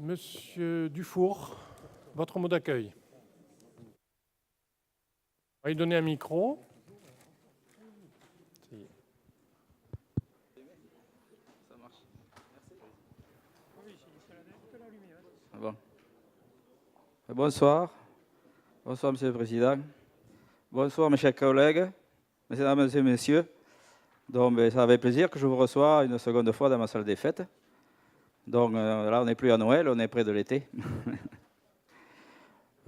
Monsieur Dufour, votre mot d'accueil. On va lui donner un micro. Ça marche. Bon. Bonsoir. Bonsoir, Monsieur le Président. Bonsoir, mes chers collègues, mesdames et messieurs. Donc, ça fait plaisir que je vous reçois une seconde fois dans ma salle des fêtes. Donc, là, on n'est plus à Noël, on est près de l'été.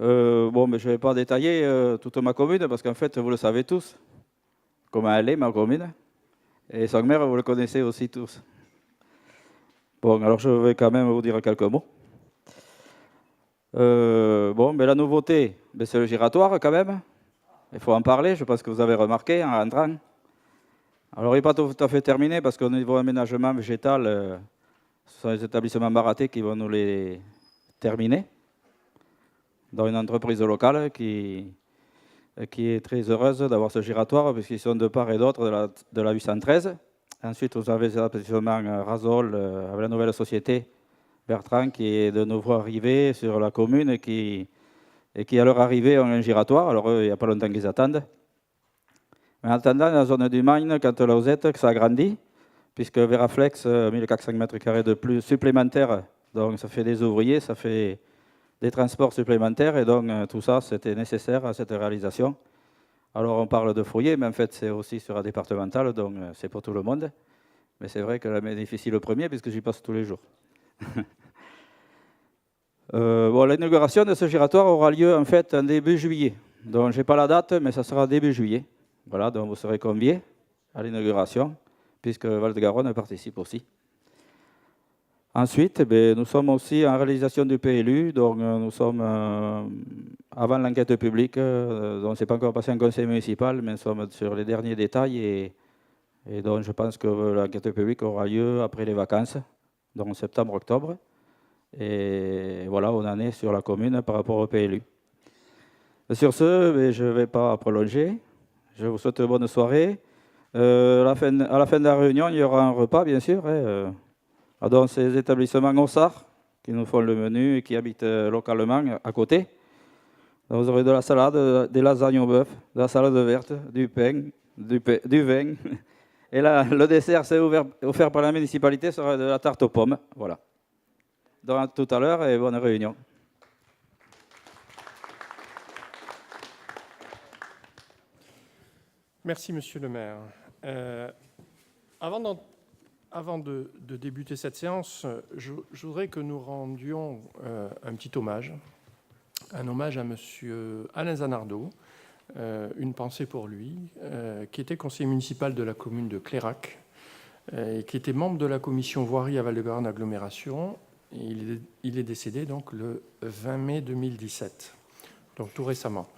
Mais je ne vais pas détailler toute ma commune, parce qu'en fait, vous le savez tous, comment elle est, ma commune. Et son maire, vous le connaissez aussi tous. Bon, alors je vais quand même vous dire quelques mots. La nouveauté, c'est le giratoire quand même. Il faut en parler, je pense que vous avez remarqué en rentrant. Alors, il n'est pas tout à fait terminé parce qu'au niveau aménagement végétal, ce sont les établissements baratés qui vont nous les terminer. Dans une entreprise locale qui est très heureuse d'avoir ce giratoire puisqu'ils sont de part et d'autre de la 813. Ensuite, vous avez l'établissement Rasol avec la nouvelle société Bertrand qui est de nouveau arrivé sur la commune et qui à leur arrivée ont un giratoire. Alors eux, il n'y a pas longtemps qu'ils attendent. Mais en attendant, dans la zone du Magne, quand là vous êtes, que ça agrandit, puisque Veraflex, 1400 m² de plus supplémentaires, donc ça fait des ouvriers, ça fait des transports supplémentaires, et donc tout ça, c'était nécessaire à cette réalisation. Alors on parle de foyer, mais en fait c'est aussi sur la départementale, donc c'est pour tout le monde. Mais c'est vrai que la bénéficie le premier, puisque j'y passe tous les jours. L'inauguration de ce giratoire aura lieu en fait en début juillet. Donc je n'ai pas la date, mais ça sera début juillet. Voilà, donc vous serez conviés à l'inauguration, puisque Val-de-Garonne participe aussi. Ensuite, nous sommes aussi en réalisation du PLU, donc nous sommes avant l'enquête publique, donc ce n'est pas encore passé en conseil municipal, mais nous sommes sur les derniers détails et donc je pense que l'enquête publique aura lieu après les vacances, donc septembre-octobre. Et voilà, on en est sur la commune par rapport au PLU. Sur ce, je ne vais pas prolonger. Je vous souhaite une bonne soirée. À la fin de la réunion, il y aura un repas, bien sûr. Donc, c'est les établissements Ossard qui nous font le menu et qui habitent localement à côté. Donc, vous aurez de la salade, des lasagnes au bœuf, de la salade verte, du pain, du vin. Et là, le dessert, c'est offert par la municipalité, sera de la tarte aux pommes. Voilà. Donc, tout à l'heure et bonne réunion. Merci, monsieur le maire. Avant de débuter cette séance, je voudrais que nous rendions un petit hommage. Un hommage à monsieur Alain Zanardo, une pensée pour lui, qui était conseiller municipal de la commune de Clérac, et qui était membre de la commission voirie à Val-de-Garonne Agglomération. Et il est décédé donc le 20 mai 2017, donc tout récemment.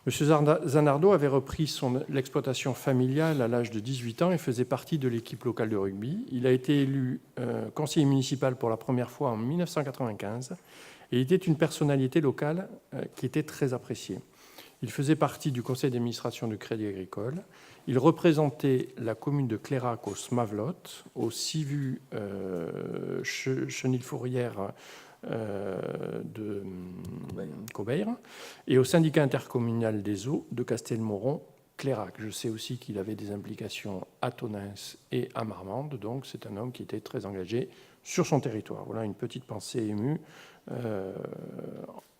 Monsieur Zanardo avait repris l'exploitation familiale à l'âge de 18 ans et faisait partie de l'équipe locale de rugby. Il a été élu conseiller municipal pour la première fois en 1995 et il était une personnalité locale qui était très appréciée. Il faisait partie du conseil d'administration du Crédit Agricole. Il représentait la commune de Clérac au Smavelot, au CIVU Chenilfourrière de Cobeyre et au syndicat intercommunal des eaux de Castelmoron-Clérac. Je sais aussi qu'il avait des implications à Tonins et à Marmande, donc c'est un homme qui était très engagé sur son territoire. Voilà une petite pensée émue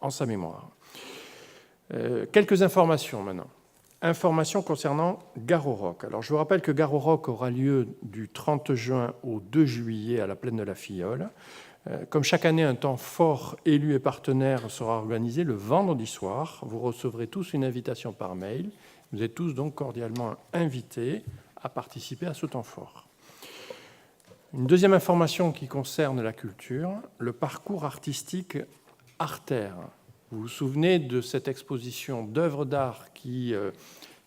en sa mémoire. Quelques informations maintenant. Informations concernant Gare au Roc. Alors, je vous rappelle que Gare au Roc aura lieu du 30 juin au 2 juillet à la plaine de la Filleule. Comme chaque année, un temps fort élus et partenaires sera organisé le vendredi soir. Vous recevrez tous une invitation par mail. Vous êtes tous donc cordialement invités à participer à ce temps fort. Une deuxième information qui concerne la culture, le parcours artistique Artère. Vous vous souvenez de cette exposition d'œuvres d'art qui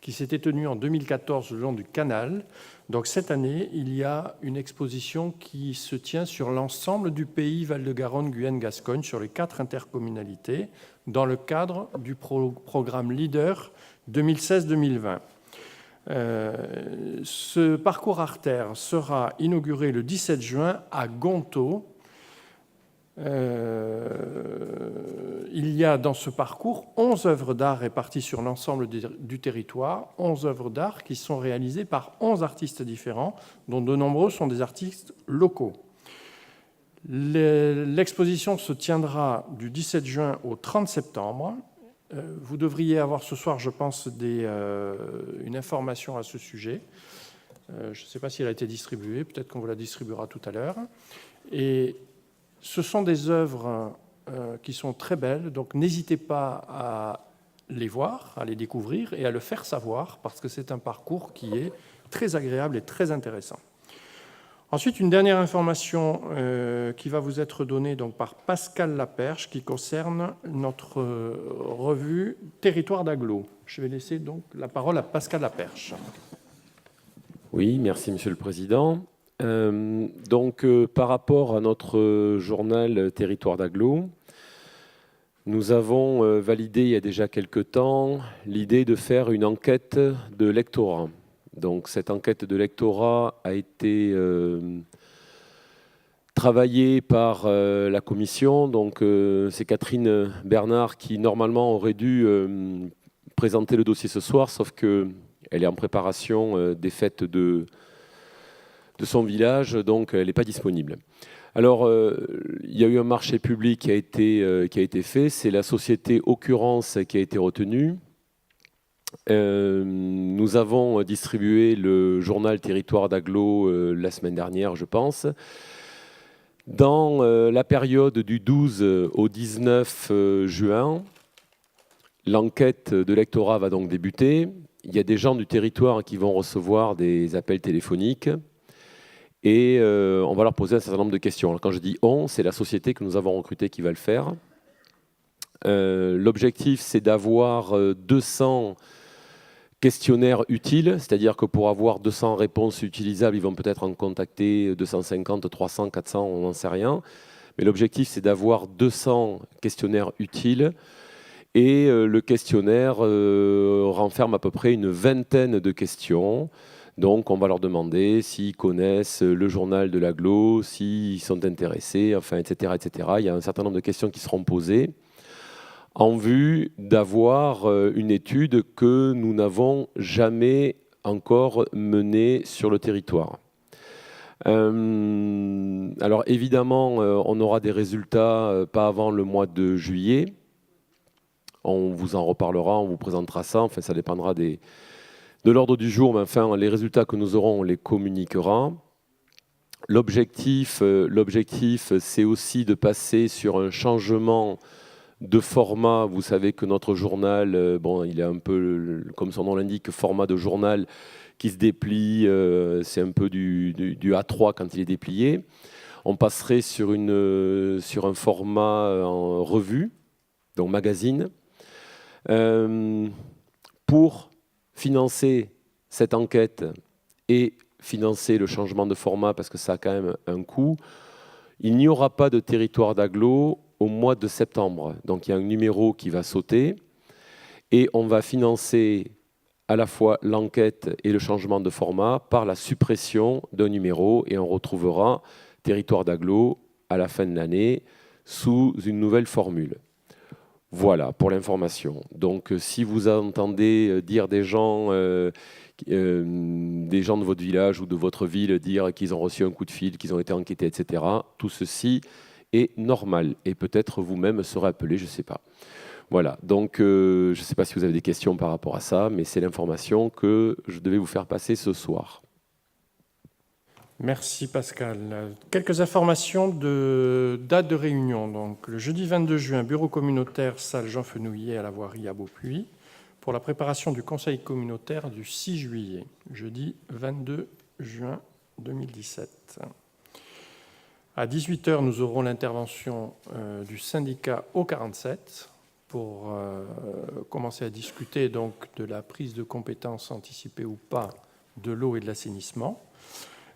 s'était tenue en 2014 le long du canal. Donc cette année, il y a une exposition qui se tient sur l'ensemble du pays Val-de-Garonne, Guyane, Gascogne, sur les 4 intercommunalités, dans le cadre du programme LEADER 2016-2020. Ce parcours artère sera inauguré le 17 juin à Gontaut, Il y a dans ce parcours 11 œuvres d'art réparties sur l'ensemble du territoire, 11 œuvres d'art qui sont réalisées par 11 artistes différents, dont de nombreux sont des artistes locaux. L'exposition se tiendra du 17 juin au 30 septembre. Vous devriez avoir ce soir, je pense, une information à ce sujet. Je ne sais pas si elle a été distribuée, peut-être qu'on vous la distribuera tout à l'heure. Et ce sont des œuvres qui sont très belles, donc n'hésitez pas à les voir, à les découvrir et à le faire savoir, parce que c'est un parcours qui est très agréable et très intéressant. Ensuite, une dernière information qui va vous être donnée donc, par Pascal Laperche, qui concerne notre revue Territoire d'Agglo. Je vais laisser donc la parole à Pascal Laperche. Oui, merci Monsieur le Président. Par rapport à notre journal Territoire d'Agglo, nous avons validé il y a déjà quelque temps l'idée de faire une enquête de lectorat. Donc cette enquête de lectorat a été travaillée par la commission. Donc c'est Catherine Bernard qui normalement aurait dû présenter le dossier ce soir, sauf qu'elle est en préparation des fêtes de son village, donc elle n'est pas disponible. Alors, il y a eu un marché public qui a été fait. C'est la société Occurrence qui a été retenue. Nous avons distribué le journal Territoire d'Agglo la semaine dernière, je pense. Dans la période du 12 au 19 juin, l'enquête de lectorat va donc débuter. Il y a des gens du territoire qui vont recevoir des appels téléphoniques. Et on va leur poser un certain nombre de questions. Alors, quand je dis « on », c'est la société que nous avons recrutée qui va le faire. L'objectif, c'est d'avoir 200 questionnaires utiles, c'est-à-dire que pour avoir 200 réponses utilisables, ils vont peut-être en contacter 250, 300, 400, on n'en sait rien. Mais l'objectif, c'est d'avoir 200 questionnaires utiles. Et le questionnaire renferme à peu près une vingtaine de questions. Donc, on va leur demander s'ils connaissent le journal de l'Agglo, s'ils sont intéressés, enfin, etc., etc. Il y a un certain nombre de questions qui seront posées en vue d'avoir une étude que nous n'avons jamais encore menée sur le territoire. Alors, évidemment, on aura des résultats pas avant le mois de juillet. On vous en reparlera, on vous présentera ça. Enfin, ça dépendra de l'ordre du jour, mais enfin, les résultats que nous aurons, on les communiquera. L'objectif, c'est aussi de passer sur un changement de format. Vous savez que notre journal, bon, il est un peu, comme son nom l'indique, format de journal qui se déplie. C'est un peu du A3 quand il est déplié. On passerait sur un format en revue, donc magazine, pour financer cette enquête et financer le changement de format, parce que ça a quand même un coût, il n'y aura pas de Territoire d'Agglo au mois de septembre. Donc il y a un numéro qui va sauter et on va financer à la fois l'enquête et le changement de format par la suppression d'un numéro et on retrouvera Territoire d'Agglo à la fin de l'année sous une nouvelle formule. Voilà, pour l'information. Donc, si vous entendez dire des gens de votre village ou de votre ville dire qu'ils ont reçu un coup de fil, qu'ils ont été enquêtés, etc., tout ceci est normal. Et peut-être vous-même serez appelé, je ne sais pas. Voilà, donc je ne sais pas si vous avez des questions par rapport à ça, mais c'est l'information que je devais vous faire passer ce soir. Merci Pascal. Quelques informations de date de réunion. Donc, le jeudi 22 juin, bureau communautaire, salle Jean Fenouillet à la voirie à Beaupuy, pour la préparation du conseil communautaire du 6 juillet, jeudi 22 juin 2017. À 18h, nous aurons l'intervention du syndicat O47 pour commencer à discuter donc, de la prise de compétences anticipée ou pas de l'eau et de l'assainissement.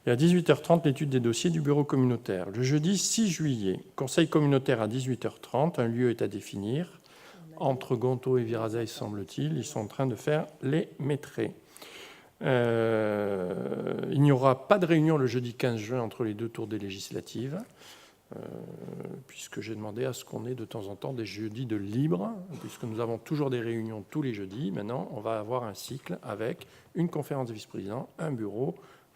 Et à 18h30, l'étude des dossiers du bureau communautaire. Le jeudi 6 juillet, conseil communautaire à 18h30, un lieu est à définir. Entre Gontaud et Virazeille, semble-t-il, ils sont en train de faire les métrés. Il n'y aura pas de réunion le jeudi 15 juin entre les deux tours des législatives. puisque j'ai demandé à ce qu'on ait de temps en temps des jeudis de libre, puisque nous avons toujours des réunions tous les jeudis. Maintenant, on va avoir un cycle avec une conférence des vice-présidents, un bureau,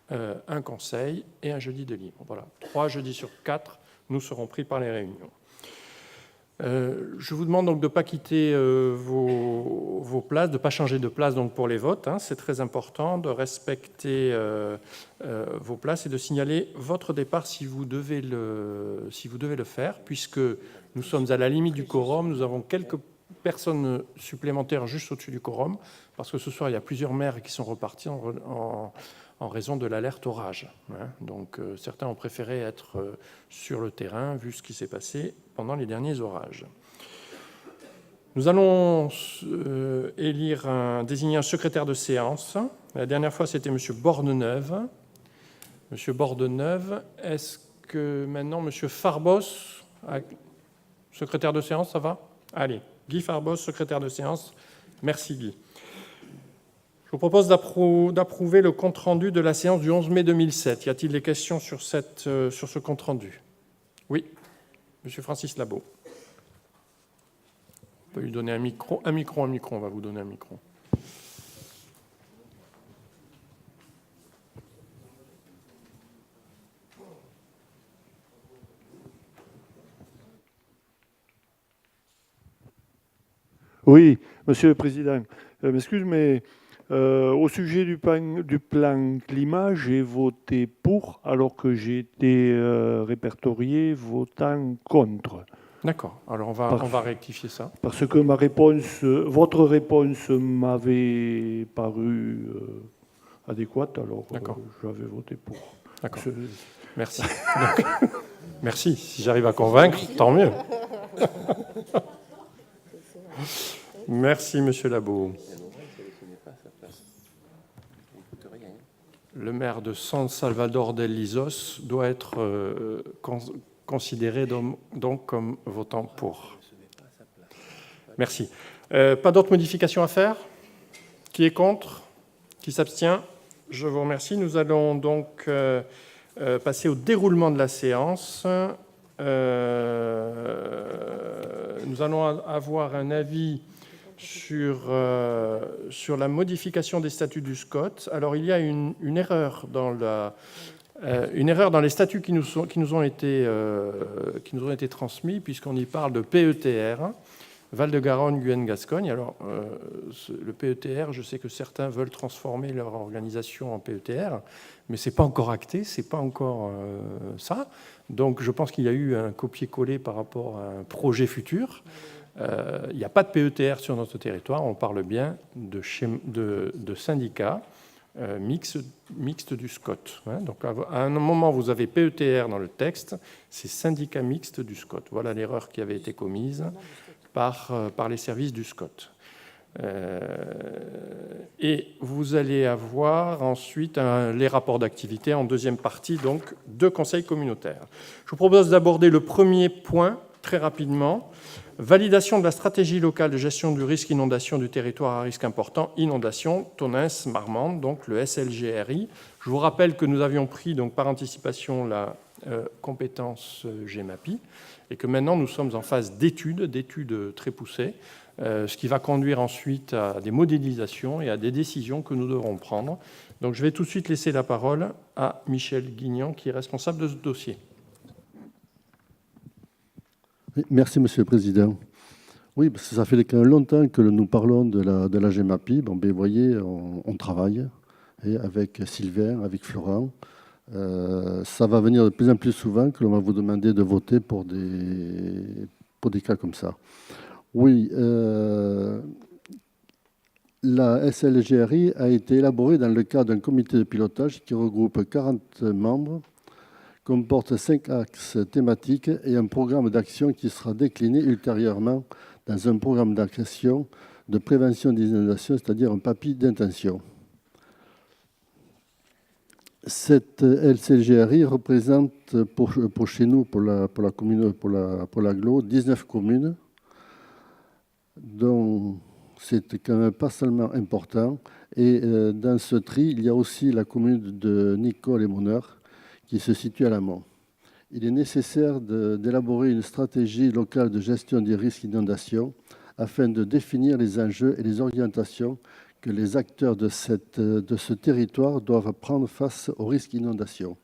un conseil et un jeudi de libre. Voilà, 3 jeudis sur 4, nous serons pris par les réunions. Je vous demande donc de ne pas quitter vos places, de ne pas changer de place donc pour les votes. C'est très important de respecter vos places et de signaler votre départ si vous devez le faire, puisque nous sommes à la limite du quorum. Nous avons quelques personnes supplémentaires juste au-dessus du quorum, parce que ce soir, il y a plusieurs maires qui sont repartis en raison de l'alerte orage. Donc certains ont préféré être sur le terrain, vu ce qui s'est passé pendant les derniers orages. Nous allons désigner un secrétaire de séance. La dernière fois, c'était M. Bordeneuve. M. Bordeneuve, est-ce que maintenant M. Farbos, secrétaire de séance, ça va? Allez, Guy Farbos, secrétaire de séance. Merci Guy. Je vous propose d'approuver le compte-rendu de la séance du 11 mai 2007. Y a-t-il des questions sur ce compte-rendu? Oui, M. Francis Labo. On peut lui donner un micro. Un micro, on va vous donner un micro. Oui, Monsieur le Président, m'excuse, mais au sujet du plan climat, j'ai voté pour, alors que j'ai été répertorié votant contre. D'accord, alors on va rectifier ça. Parce que votre réponse m'avait paru adéquate, alors j'avais voté pour. D'accord, merci. Donc, merci, si j'arrive à convaincre, tant mieux. Merci, Monsieur Labo. Le maire de San Salvador del Lisos doit être considéré donc comme votant pour. Merci. Pas d'autres modifications à faire? Qui est contre? Qui s'abstient? Je vous remercie. Nous allons donc passer au déroulement de la séance. Nous allons avoir un avis sur la modification des statuts du SCOT. Alors, il y a une erreur dans les statuts qui nous ont été transmis, puisqu'on y parle de PETR, Val-de-Garonne, Guyane, Gascogne. Alors, le PETR, je sais que certains veulent transformer leur organisation en PETR, mais ce n'est pas encore acté, ce n'est pas encore ça. Donc, je pense qu'il y a eu un copier-coller par rapport à un projet futur. Il n'y a pas de PETR sur notre territoire, on parle bien de syndicats mixtes du SCOT. Donc, à un moment, vous avez PETR dans le texte, c'est syndicats mixtes du SCOT. Voilà l'erreur qui avait été commise par les services du SCOT. Et vous allez avoir ensuite les rapports d'activité en deuxième partie, donc de conseils communautaires. Je vous propose d'aborder le premier point très rapidement. Validation de la stratégie locale de gestion du risque inondation du territoire à risque important, inondation, Tonneins-Marmande, donc le SLGRI. Je vous rappelle que nous avions pris donc, par anticipation la compétence GEMAPI et que maintenant nous sommes en phase d'études très poussées, ce qui va conduire ensuite à des modélisations et à des décisions que nous devrons prendre. Donc je vais tout de suite laisser la parole à Michel Guignan, qui est responsable de ce dossier. Merci, Monsieur le Président. Oui, parce que ça fait quand même longtemps que nous parlons de la GEMAPI. Bon, ben, vous voyez, on travaille avec Sylvain, avec Florent. Ça va venir de plus en plus souvent que l'on va vous demander de voter pour des cas comme ça. Oui, la SLGRI a été élaborée dans le cadre d'un comité de pilotage qui regroupe 40 membres, comporte 5 axes thématiques et un programme d'action qui sera décliné ultérieurement dans un programme d'action de prévention des inondations, c'est-à-dire un papier d'intention. Cette LCGRI représente pour chez nous, pour la commune, pour l'agglo, 19 communes, dont c'est quand même pas seulement important. Et dans ce tri, il y a aussi la commune de Nicole et Moneur, qui se situe à l'amont. il est nécessaire d'élaborer une stratégie locale de gestion des risques d'inondation afin de définir les enjeux et les orientations que les acteurs de ce territoire doivent prendre face aux risques d'inondation.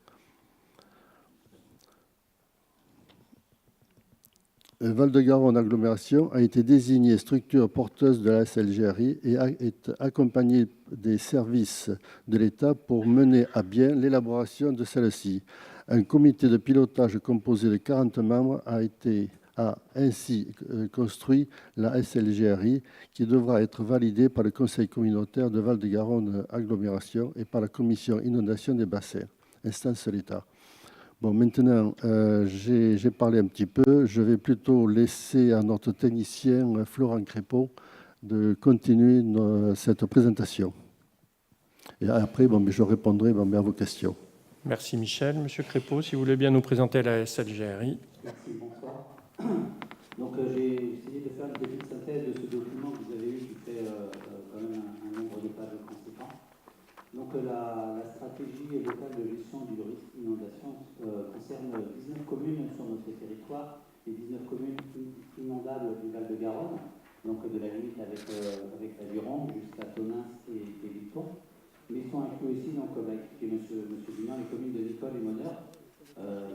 Val-de-Garonne Agglomération a été désignée structure porteuse de la SLGRI et est accompagnée des services de l'État pour mener à bien l'élaboration de celle-ci. Un comité de pilotage composé de 40 membres a ainsi construit la SLGRI qui devra être validée par le Conseil communautaire de Val-de-Garonne Agglomération et par la Commission inondation des bassins, instance de l'État. Bon, maintenant, j'ai parlé un petit peu. Je vais plutôt laisser à notre technicien Florent Crépeau de continuer cette présentation. Et après, je répondrai à vos questions. Merci Michel. Monsieur Crépeau, si vous voulez bien nous présenter la SLGRI. Merci, bonsoir. Donc j'ai essayé de faire une petite synthèse de ce document que vous avez eu qui fait quand même un nombre de pages conséquent. Donc la stratégie locale de gestion du risque d'inondation concerne 19 communes sur notre territoire, les 19 communes inondables du Val-de-Garonne, donc de la limite avec la Gironde jusqu'à Tonins et Litton. Mais ils sont inclus aussi, donc, comme l'a expliqué M. Bignan, les communes de Nicole et Moneur,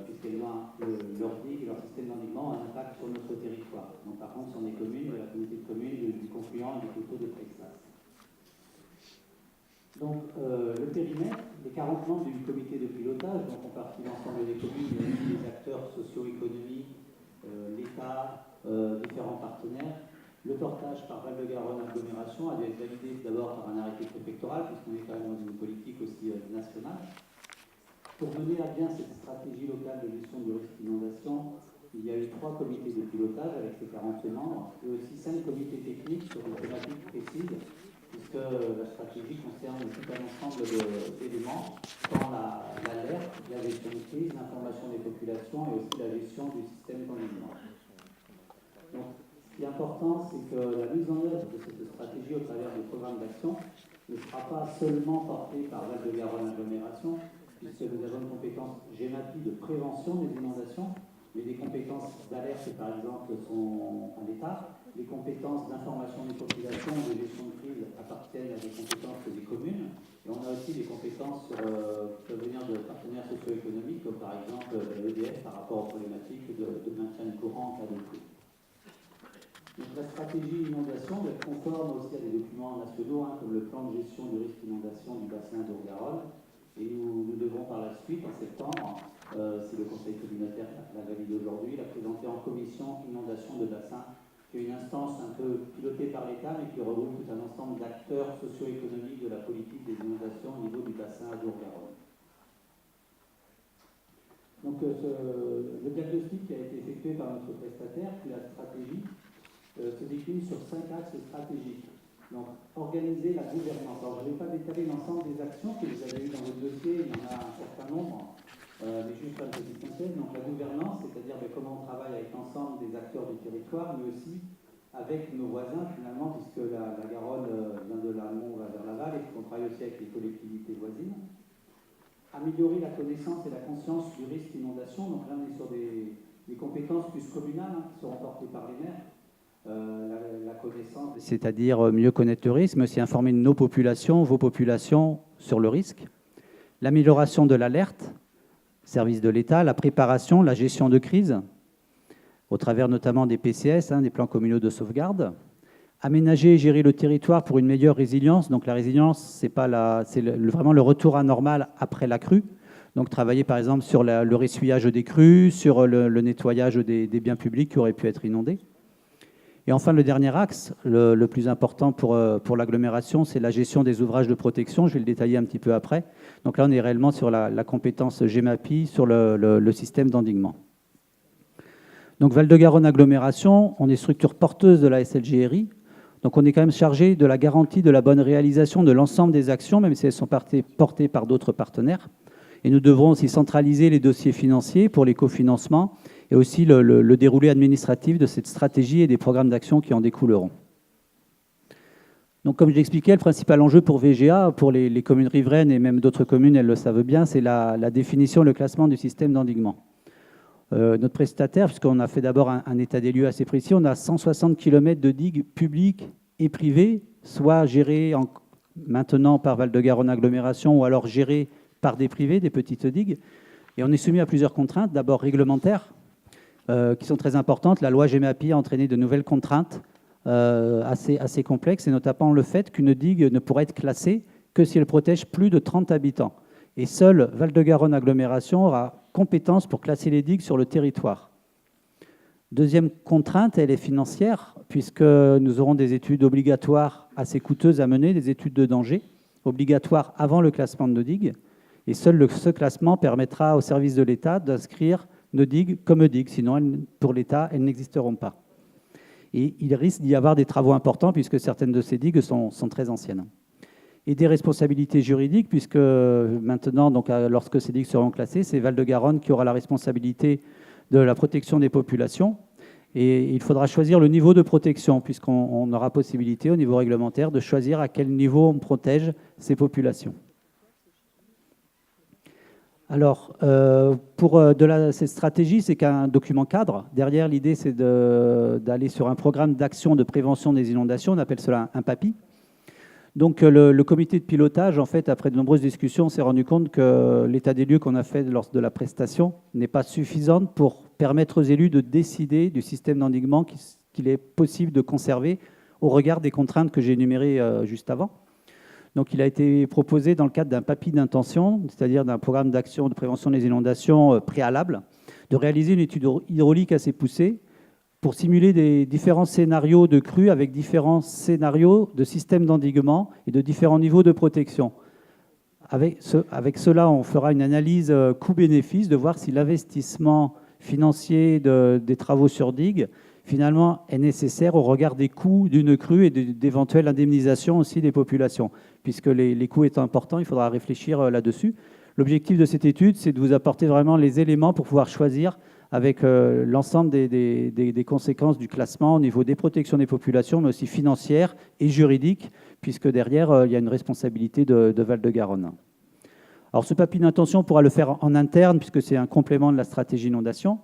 puisqu'elles ont leur digue, leur système d'endiguement a un impact sur notre territoire. Donc par contre, ce sont des communes, de la communauté de communes, du Confluent et du Coteau de Texas. Donc le périmètre, les 40 membres du comité de pilotage, donc on partit l'ensemble des communes, mais aussi les acteurs socio-économiques, l'État, différents partenaires. Le portage par Val-de-Garonne Agglomération a dû être validé d'abord par un arrêté préfectoral, puisqu'on est quand même dans une politique aussi nationale. Pour mener à bien cette stratégie locale de gestion du risque d'inondation, il y a eu 3 comités de pilotage avec ces 40 membres, et aussi 5 comités techniques sur une thématique précise, puisque la stratégie concerne tout un ensemble d'éléments, tant l'alerte, la gestion de crise, l'information des populations et aussi la gestion du système d'endiguement. Donc, ce qui est important, c'est que la mise en œuvre de cette stratégie au travers des programmes d'action ne sera pas seulement portée par Val-de-Garonne Agglomération, puisque nous avons une compétence GEMAPI de prévention des inondations, mais des compétences d'alerte, par exemple, sont en l'état. Les compétences d'information des populations ou de gestion de crise appartiennent à des compétences des communes. Et on a aussi des compétences qui peuvent venir de partenaires socio-économiques, comme par exemple l'EDF par rapport aux problématiques de maintien de courant en cas de crue. Donc, la stratégie inondation va être conforme aussi à des documents nationaux, comme le plan de gestion du risque d'inondation du bassin d'Aure-Garonne. Et nous devons par la suite, en septembre, si le Conseil communautaire la valide aujourd'hui, la présenter en commission inondation de bassin, qui est une instance un peu pilotée par l'État, mais qui regroupe tout un ensemble d'acteurs socio-économiques de la politique des inondations au niveau du bassin d'Aure-Garonne. Donc le diagnostic qui a été effectué par notre prestataire, puis la stratégie, se décline sur 5 axes stratégiques. Donc, organiser la gouvernance. Alors, je ne vais pas détailler l'ensemble des actions que vous avez eues dans votre dossier, il y en a un certain nombre, mais juste une petite synthèse. Donc, la gouvernance, c'est-à-dire comment on travaille avec l'ensemble des acteurs du territoire, mais aussi avec nos voisins, finalement, puisque la Garonne vient de l'amont vers l'aval, et qu'on travaille aussi avec les collectivités voisines. Améliorer la connaissance et la conscience du risque d'inondation. Donc, là, on est sur des compétences plus communales qui seront portées par les maires. La connaissance, c'est-à-dire mieux connaître le risque, mais aussi informer nos populations, vos populations sur le risque. L'amélioration de l'alerte, service de l'État, la préparation, la gestion de crise, au travers notamment des PCS, des plans communaux de sauvegarde. Aménager et gérer le territoire pour une meilleure résilience. Donc la résilience, c'est vraiment le retour à normal après la crue. Donc travailler par exemple sur le ressuyage des crues, sur le nettoyage des biens publics qui auraient pu être inondés. Et enfin, le dernier axe, le plus important pour l'agglomération, c'est la gestion des ouvrages de protection. Je vais le détailler un petit peu après. Donc là, on est réellement sur la compétence GEMAPI, sur le système d'endiguement. Donc Val-de-Garonne Agglomération, on est structure porteuse de la SLGRI. Donc on est quand même chargé de la garantie de la bonne réalisation de l'ensemble des actions, même si elles sont portées par d'autres partenaires. Et nous devrons aussi centraliser les dossiers financiers pour les cofinancements et aussi le déroulé administratif de cette stratégie et des programmes d'action qui en découleront. Donc, comme je l'expliquais, le principal enjeu pour VGA, pour les communes riveraines et même d'autres communes, elles le savent bien, c'est la définition et le classement du système d'endiguement. Notre prestataire, puisqu'on a fait d'abord un état des lieux assez précis, on a 160 km de digues publiques et privées, soit gérées maintenant par Val-de-Garonne Agglomération ou alors gérées par des privés, des petites digues. Et on est soumis à plusieurs contraintes, d'abord réglementaires, qui sont très importantes. La loi GEMAPI a entraîné de nouvelles contraintes assez complexes, et notamment le fait qu'une digue ne pourrait être classée que si elle protège plus de 30 habitants. Et seul Val-de-Garonne Agglomération aura compétence pour classer les digues sur le territoire. Deuxième contrainte, elle est financière, puisque nous aurons des études obligatoires assez coûteuses à mener, des études de danger obligatoires avant le classement de nos digues. Et seul ce classement permettra au service de l'État d'inscrire nos digues comme digues. Sinon, pour l'État, elles n'existeront pas. Et il risque d'y avoir des travaux importants, puisque certaines de ces digues sont très anciennes. Et des responsabilités juridiques, puisque maintenant, donc, lorsque ces digues seront classées, c'est Val-de-Garonne qui aura la responsabilité de la protection des populations. Et il faudra choisir le niveau de protection, puisqu'on aura possibilité au niveau réglementaire de choisir à quel niveau on protège ces populations. Alors, pour cette stratégie, c'est qu'un document cadre. Derrière, l'idée, c'est d'aller sur un programme d'action de prévention des inondations. On appelle cela un PAPI. Donc, le comité de pilotage, en fait, après de nombreuses discussions, s'est rendu compte que l'état des lieux qu'on a fait lors de la prestation n'est pas suffisant pour permettre aux élus de décider du système d'endiguement qu'il est possible de conserver au regard des contraintes que j'ai énumérées juste avant. Donc, il a été proposé dans le cadre d'un PAPI d'intention, c'est-à-dire d'un programme d'action de prévention des inondations préalable, de réaliser une étude hydraulique assez poussée pour simuler des différents scénarios de crues avec différents scénarios de systèmes d'endiguement et de différents niveaux de protection. Avec cela, on fera une analyse coût-bénéfice de voir si l'investissement financier des travaux sur digues finalement est nécessaire au regard des coûts d'une crue et d'éventuelles indemnisations aussi des populations. Puisque les coûts étant importants, il faudra réfléchir là-dessus. L'objectif de cette étude, c'est de vous apporter vraiment les éléments pour pouvoir choisir avec l'ensemble des conséquences du classement au niveau des protections des populations, mais aussi financières et juridiques, puisque derrière, il y a une responsabilité de Val-de-Garonne. Alors, ce papier d'intention, on pourra le faire en interne, puisque c'est un complément de la stratégie inondation.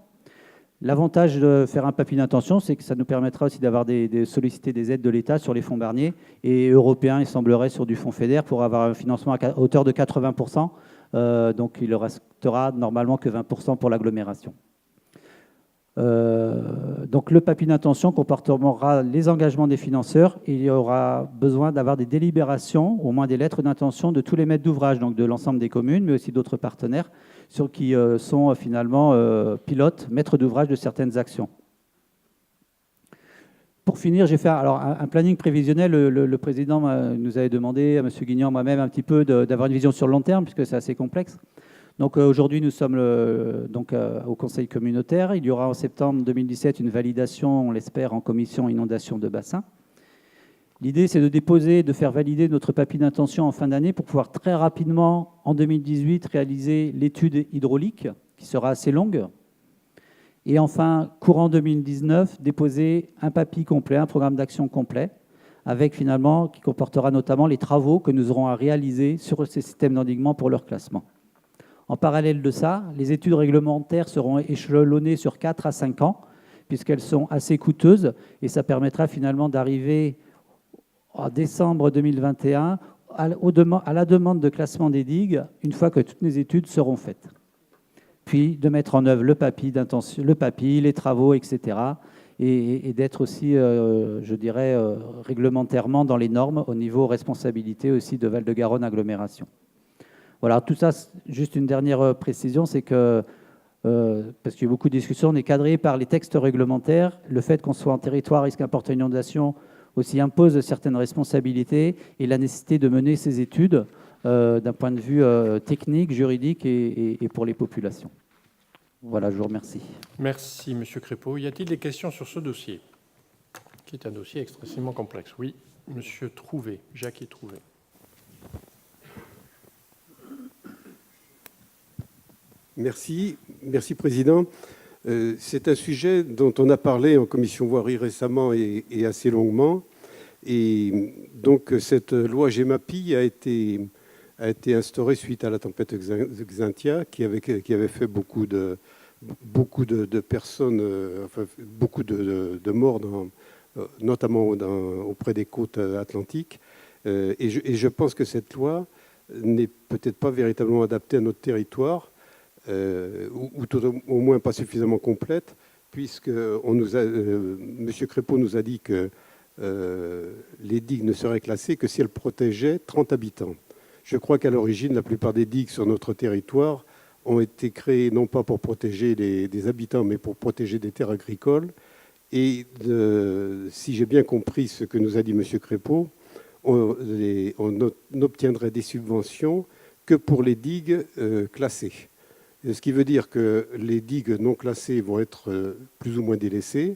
L'avantage de faire un papier d'intention, c'est que ça nous permettra aussi d'avoir solliciter des aides de l'État sur les fonds Barnier et européens, il semblerait, sur du fonds FEDER pour avoir un financement à hauteur de 80%. Donc, il ne restera normalement que 20% pour l'agglomération. Donc, le papier d'intention comportera les engagements des financeurs et il y aura besoin d'avoir des délibérations, au moins des lettres d'intention de tous les maîtres d'ouvrage, donc de l'ensemble des communes, mais aussi d'autres partenaires, qui sont finalement pilotes, maîtres d'ouvrage de certaines actions. Pour finir, j'ai fait un planning prévisionnel. Le président nous avait demandé, à M. Guignan, moi-même, un petit peu d'avoir une vision sur le long terme, puisque c'est assez complexe. Donc aujourd'hui, nous sommes au Conseil communautaire. Il y aura en septembre 2017 une validation, on l'espère, en commission inondation de bassin. L'idée, c'est de faire valider notre papier d'intention en fin d'année pour pouvoir très rapidement, en 2018, réaliser l'étude hydraulique, qui sera assez longue. Et enfin, courant 2019, déposer un papier complet, un programme d'action complet, qui comportera notamment les travaux que nous aurons à réaliser sur ces systèmes d'endiguement pour leur classement. En parallèle de ça, les études réglementaires seront échelonnées sur 4 à 5 ans, puisqu'elles sont assez coûteuses, et ça permettra finalement d'arriver en décembre 2021 à la demande de classement des digues, une fois que toutes les études seront faites. Puis de mettre en œuvre le papier d'intention, les travaux, etc., et d'être aussi, je dirais, réglementairement dans les normes au niveau responsabilité aussi de Val-de-Garonne Agglomération. Voilà, tout ça, juste une dernière précision, c'est que, parce qu'il y a eu beaucoup de discussions, on est cadré par les textes réglementaires. Le fait qu'on soit en territoire risque important inondation aussi impose certaines responsabilités et la nécessité de mener ces études d'un point de vue technique, juridique et pour les populations. Voilà, je vous remercie. Merci, M. Crépeau. Y a-t-il des questions sur ce dossier, qui est un dossier extrêmement complexe? Oui, M. Trouvé, Jacques Trouvé. Merci, Président. C'est un sujet dont on a parlé en commission voirie récemment et assez longuement. Et donc, cette loi GEMAPI a été instaurée suite à la tempête Xynthia, qui avait fait beaucoup de beaucoup de personnes, enfin, beaucoup de morts, notamment auprès des côtes atlantiques. Et je pense que cette loi n'est peut-être pas véritablement adaptée à notre territoire, ou tout au moins pas suffisamment complète, puisque M. Crépeau nous a dit que les digues ne seraient classées que si elles protégeaient 30 habitants. Je crois qu'à l'origine, la plupart des digues sur notre territoire ont été créées non pas pour protéger des habitants, mais pour protéger des terres agricoles. Et si j'ai bien compris ce que nous a dit M. Crépeau, on n'obtiendrait des subventions que pour les digues classées. Ce qui veut dire que les digues non classées vont être plus ou moins délaissées.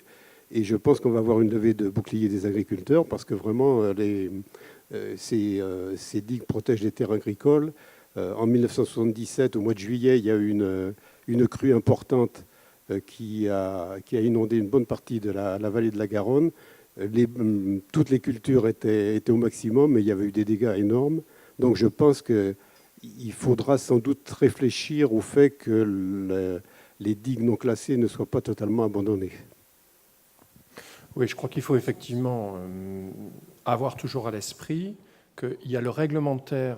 Et je pense qu'on va avoir une levée de bouclier des agriculteurs parce que vraiment, ces digues protègent les terres agricoles. En 1977, au mois de juillet, il y a eu une crue importante qui a inondé une bonne partie de la vallée de la Garonne. Toutes les cultures étaient au maximum, mais il y avait eu des dégâts énormes. Donc je pense qu'il faudra sans doute réfléchir au fait que les digues non classées ne soient pas totalement abandonnées. Oui, je crois qu'il faut effectivement avoir toujours à l'esprit qu'il y a le réglementaire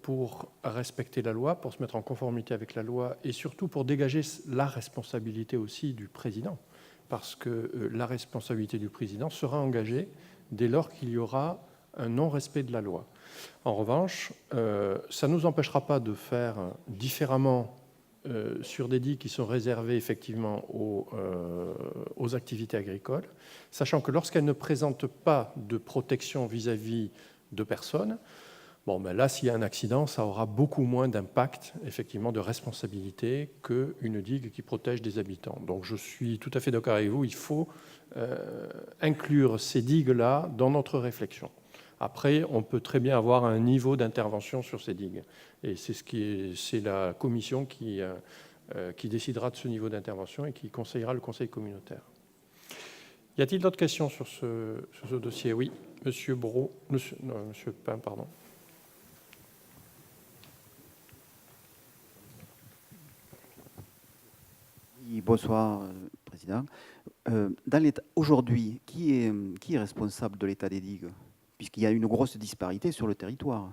pour respecter la loi, pour se mettre en conformité avec la loi et surtout pour dégager la responsabilité aussi du président. Parce que la responsabilité du président sera engagée dès lors qu'il y aura un non-respect de la loi. En revanche, ça ne nous empêchera pas de faire différemment sur des digues qui sont réservées effectivement aux activités agricoles, sachant que lorsqu'elles ne présentent pas de protection vis-à-vis de personnes, bon, ben là, s'il y a un accident, ça aura beaucoup moins d'impact, effectivement, de responsabilité qu'une digue qui protège des habitants. Donc je suis tout à fait d'accord avec vous, il faut inclure ces digues-là dans notre réflexion. Après, on peut très bien avoir un niveau d'intervention sur ces digues. Et c'est la commission qui décidera de ce niveau d'intervention et qui conseillera le conseil communautaire. Y a-t-il d'autres questions sur ce dossier? Oui, Monsieur Brault, Monsieur Pain, pardon. Oui, bonsoir, Président. Aujourd'hui, qui est responsable de l'état des digues? Puisqu'il y a une grosse disparité sur le territoire,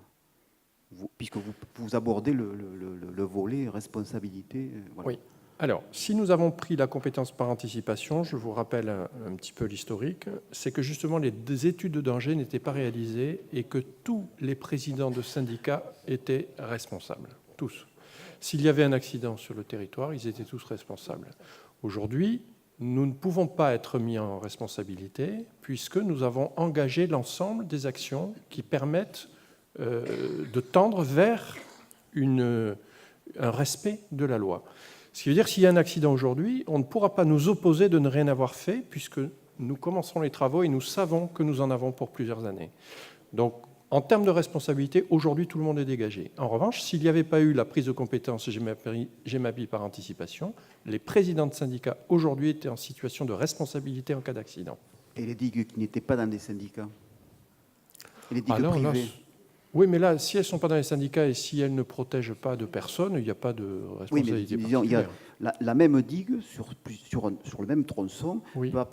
puisque vous abordez le volet responsabilité. Voilà. Oui. Alors, si nous avons pris la compétence par anticipation, je vous rappelle un petit peu l'historique, c'est que justement les études de danger n'étaient pas réalisées et que tous les présidents de syndicats étaient responsables, tous. S'il y avait un accident sur le territoire, ils étaient tous responsables. Aujourd'hui, nous ne pouvons pas être mis en responsabilité puisque nous avons engagé l'ensemble des actions qui permettent de tendre vers un respect de la loi. Ce qui veut dire que s'il y a un accident aujourd'hui, on ne pourra pas nous opposer de ne rien avoir fait puisque nous commencerons les travaux et nous savons que nous en avons pour plusieurs années. Donc, en termes de responsabilité, aujourd'hui, tout le monde est dégagé. En revanche, s'il n'y avait pas eu la prise de compétence GEMAPI par anticipation, les présidents de syndicats aujourd'hui étaient en situation de responsabilité en cas d'accident. Et les digues qui n'étaient pas dans des syndicats? Et les digues privées? Oui, mais là, si elles ne sont pas dans les syndicats et si elles ne protègent pas de personnes, il n'y a pas de responsabilité. Oui, mais disons, il y a la même digue sur le même tronçon oui. a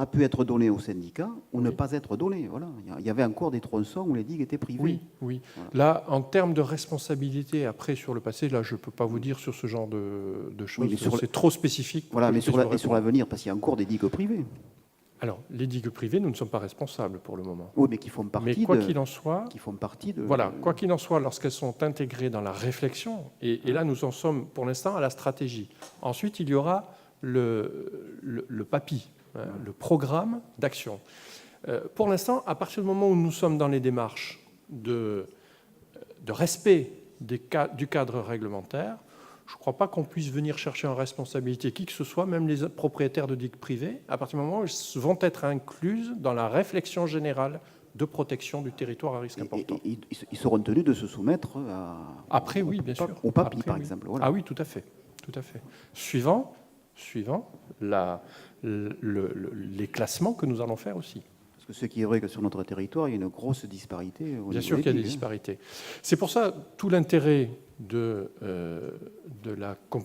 pu être donnée au syndicat ou ne pas être donnée. Voilà. Il y avait encore des tronçons où les digues étaient privées. Oui, oui. Voilà. Là, en termes de responsabilité, après, sur le passé, là, je ne peux pas vous dire sur ce genre de choses. Oui, c'est trop spécifique. Voilà, mais sur l'avenir, parce qu'il y a encore des digues privées. Alors, les digues privées, nous ne sommes pas responsables pour le moment. Oui, mais qui font partie mais quoi qu'il en soit, qui font partie de... Voilà, quoi qu'il en soit, lorsqu'elles sont intégrées dans la réflexion, et là, nous en sommes pour l'instant à la stratégie. Ensuite, il y aura le PAPI, hein, le programme d'action. Pour l'instant, à partir du moment où nous sommes dans les démarches de respect du cadre réglementaire, je ne crois pas qu'on puisse venir chercher en responsabilité qui que ce soit, même les propriétaires de digues privées, à partir du moment où elles vont être incluses dans la réflexion générale de protection du territoire à risque important. Ils seront tenus de se soumettre après, oui, bien sûr. Au PAPI, après, par oui. exemple. Voilà. Ah oui, tout à fait. Tout à fait. Suivant les classements que nous allons faire aussi. Parce que ce qui est vrai que sur notre territoire, il y a une grosse disparité. Bien sûr qu'il y a des disparités. C'est pour ça tout l'intérêt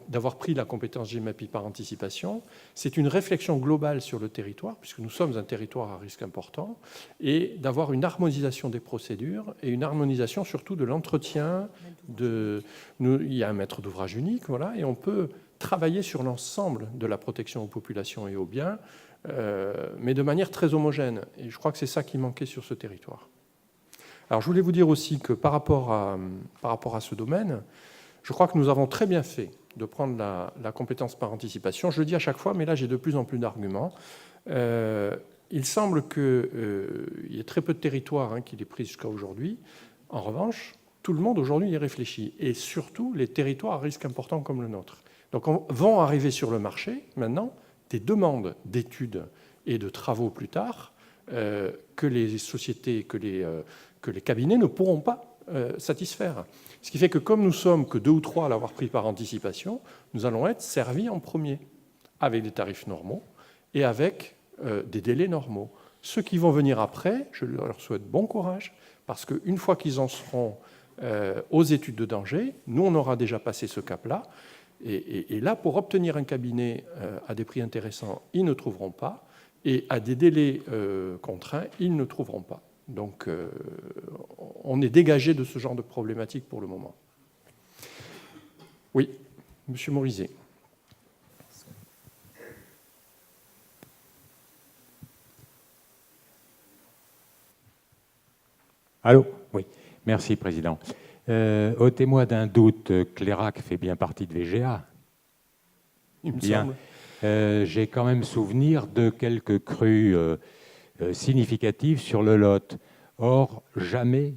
d'avoir pris la compétence GEMAPI par anticipation. C'est une réflexion globale sur le territoire, puisque nous sommes un territoire à risque important, et d'avoir une harmonisation des procédures et une harmonisation surtout de l'entretien. Il y a un maître d'ouvrage unique, voilà, et on peut travailler sur l'ensemble de la protection aux populations et aux biens, mais de manière très homogène. Et je crois que c'est ça qui manquait sur ce territoire. Alors, je voulais vous dire aussi que par rapport à ce domaine, je crois que nous avons très bien fait de prendre la compétence par anticipation. Je le dis à chaque fois, mais là, j'ai de plus en plus d'arguments. Il semble qu'il y ait très peu de territoires qui l'aient pris jusqu'à aujourd'hui. En revanche, tout le monde aujourd'hui y réfléchit, et surtout les territoires à risque important comme le nôtre. Donc, vont arriver sur le marché, maintenant, des demandes d'études et de travaux plus tard que les sociétés, que les cabinets ne pourront pas satisfaire. Ce qui fait que comme nous sommes que 2 ou 3 à l'avoir pris par anticipation, nous allons être servis en premier, avec des tarifs normaux et avec des délais normaux. Ceux qui vont venir après, je leur souhaite bon courage, parce qu'une fois qu'ils en seront aux études de danger, nous, on aura déjà passé ce cap-là. Et là, pour obtenir un cabinet à des prix intéressants, ils ne trouveront pas, et à des délais contraints, ils ne trouveront pas. Donc, on est dégagé de ce genre de problématique pour le moment. Oui, Monsieur Morizet. Allô ? Oui, merci, Président. Ôtez-moi d'un doute, Clairac fait bien partie de VGA. Il me semble. J'ai quand même souvenir de quelques crues significatives sur le Lot. Or, jamais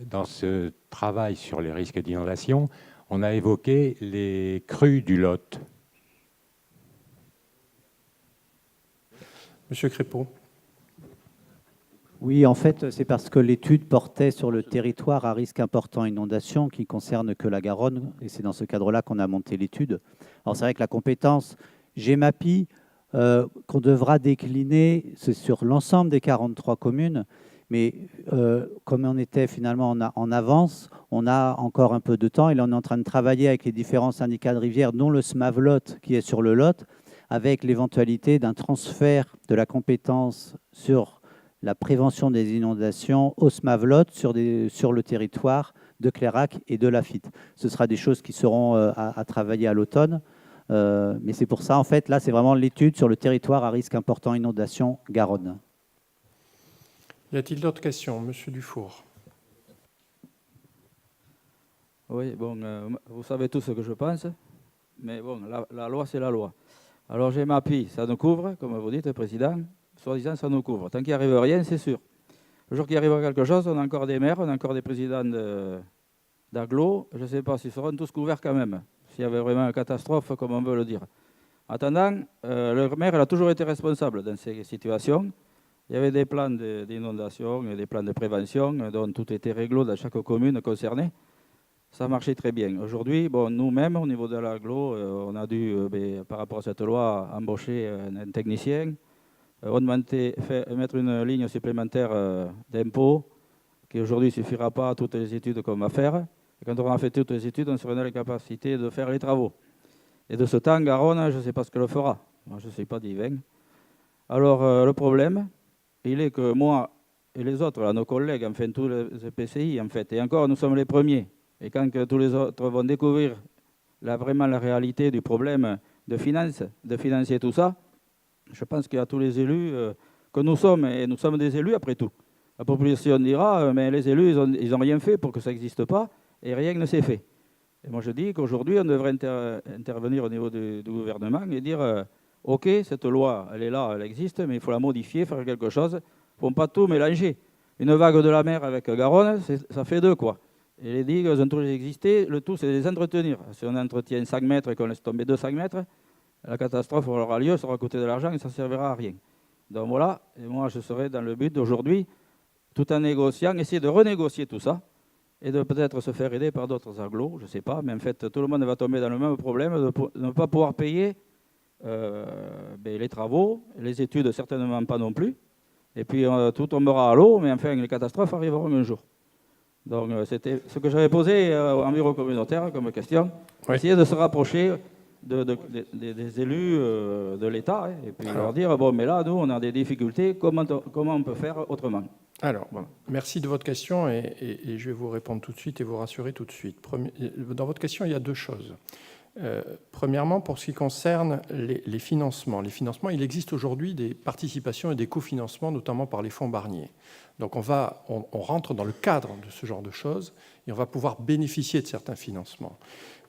dans ce travail sur les risques d'inondation, on a évoqué les crues du Lot. Monsieur Crépeau. Oui, en fait, c'est parce que l'étude portait sur le territoire à risque important inondation qui concerne que la Garonne, et c'est dans ce cadre-là qu'on a monté l'étude. Alors c'est vrai que la compétence GEMAPI, qu'on devra décliner, c'est sur l'ensemble des 43 communes, mais comme on était finalement en avance, on a encore un peu de temps, et là on est en train de travailler avec les différents syndicats de rivière, dont le SMAVLOT qui est sur le Lot, avec l'éventualité d'un transfert de la compétence sur la prévention des inondations au SMAVLOT sur le territoire de Clairac et de Laffitte. Ce sera des choses qui seront à travailler à l'automne, mais c'est pour ça, en fait, là, c'est vraiment l'étude sur le territoire à risque important inondation Garonne. Y a-t-il d'autres questions? Monsieur Dufour. Oui, bon, vous savez tout ce que je pense, mais bon, la loi, c'est la loi. Alors, GEMAPI, ça nous couvre, comme vous dites, Président. Soi-disant, ça nous couvre. Tant qu'il n'arrive rien, c'est sûr. Le jour qu'il arrive quelque chose, on a encore des maires, on a encore des présidents d'agglo. Je ne sais pas s'ils seront tous couverts quand même, s'il y avait vraiment une catastrophe, comme on veut le dire. En attendant, le maire il a toujours été responsable dans ces situations. Il y avait des plans d'inondation, des plans de prévention, dont tout était réglé dans chaque commune concernée. Ça marchait très bien. Aujourd'hui, bon, nous-mêmes, au niveau de l'agglo, on a dû, par rapport à cette loi, embaucher un technicien, mettre une ligne supplémentaire d'impôt qui aujourd'hui ne suffira pas à toutes les études qu'on va faire. Et quand on aura fait toutes les études, on sera dans la capacité de faire les travaux. Et de ce temps, Garonne, je ne sais pas ce qu'elle fera. Moi, je ne suis pas divin. Alors, le problème, il est que moi et les autres, là, nos collègues, enfin tous les PCI, en fait, et encore, nous sommes les premiers. Et quand tous les autres vont découvrir vraiment la réalité du problème de financer tout ça, je pense qu'il y a tous les élus que nous sommes, et nous sommes des élus après tout. La population dira, mais les élus, ils n'ont rien fait pour que ça n'existe pas, et rien ne s'est fait. Et moi je dis qu'aujourd'hui, on devrait intervenir au niveau du gouvernement et dire, ok, cette loi, elle est là, elle existe, mais il faut la modifier, faire quelque chose. Il ne faut pas tout mélanger. Une vague de la mer avec Garonne, ça fait 2, quoi. Et les digues, elles ont toujours existé, le tout, c'est les entretenir. Si on entretient 5 mètres et qu'on laisse tomber 200 mètres, la catastrophe aura lieu, ça aura coûté de l'argent et ça ne servira à rien. Donc voilà, et moi je serai dans le but d'aujourd'hui, tout en négociant, essayer de renégocier tout ça et de peut-être se faire aider par d'autres agglos, je ne sais pas, mais en fait tout le monde va tomber dans le même problème de ne pas pouvoir payer les travaux, les études certainement pas non plus. et puis tout tombera à l'eau, mais enfin, les catastrophes arriveront un jour. Donc, c'était ce que j'avais posé en bureau communautaire comme question. Oui. Essayer de se rapprocher des élus de l'État, hein, et puis leur dire, bon, mais là, nous, on a des difficultés, comment on peut faire autrement? Alors, merci de votre question et je vais vous répondre tout de suite et vous rassurer tout de suite. Dans votre question, il y a deux choses. Premièrement, pour ce qui concerne les financements. Les financements, il existe aujourd'hui des participations et des cofinancements, notamment par les fonds Barnier. Donc on rentre dans le cadre de ce genre de choses et on va pouvoir bénéficier de certains financements.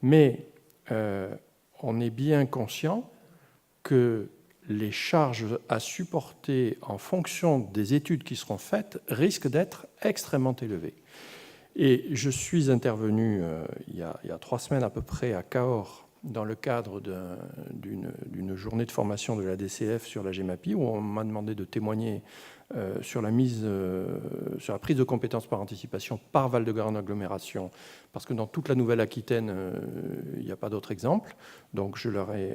Mais on est bien conscient que les charges à supporter en fonction des études qui seront faites risquent d'être extrêmement élevées. Et je suis intervenu il y a 3 semaines à peu près à Cahors dans le cadre d'une journée de formation de la DCF sur la GEMAPI où on m'a demandé de témoigner sur la prise de compétences par anticipation par Val-de-Garonne Agglomération, parce que dans toute la Nouvelle-Aquitaine, il n'y a pas d'autre exemple, donc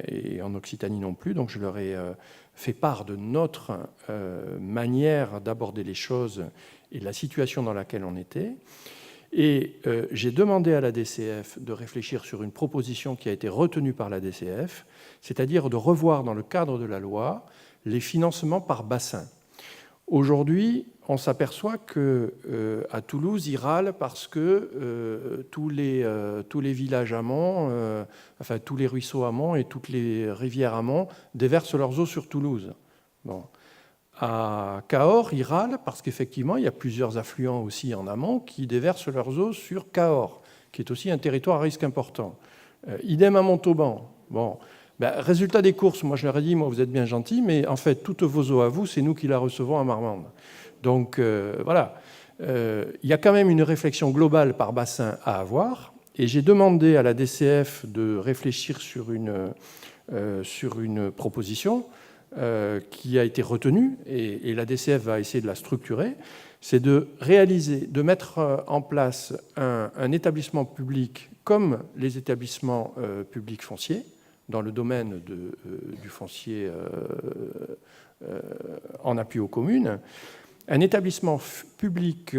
et en Occitanie non plus, donc je leur ai fait part de notre manière d'aborder les choses et de la situation dans laquelle on était. Et j'ai demandé à la DCF de réfléchir sur une proposition qui a été retenue par la DCF, c'est-à-dire de revoir dans le cadre de la loi les financements par bassin. Aujourd'hui, on s'aperçoit qu'à Toulouse, ils râlent parce que tous les villages amont, enfin tous les ruisseaux amont et toutes les rivières amont déversent leurs eaux sur Toulouse. Bon. À Cahors, ils râlent parce qu'effectivement, il y a plusieurs affluents aussi en amont qui déversent leurs eaux sur Cahors, qui est aussi un territoire à risque important. Idem à Montauban. Bon. Résultat des courses, moi je leur ai dit, moi vous êtes bien gentils, mais en fait, toutes vos eaux à vous, c'est nous qui la recevons à Marmande. Donc voilà, il y a quand même une réflexion globale par bassin à avoir, et j'ai demandé à la DCF de réfléchir sur une proposition qui a été retenue, et la DCF va essayer de la structurer, c'est de mettre en place un établissement public comme les établissements publics fonciers, dans le domaine du foncier en appui aux communes, un établissement public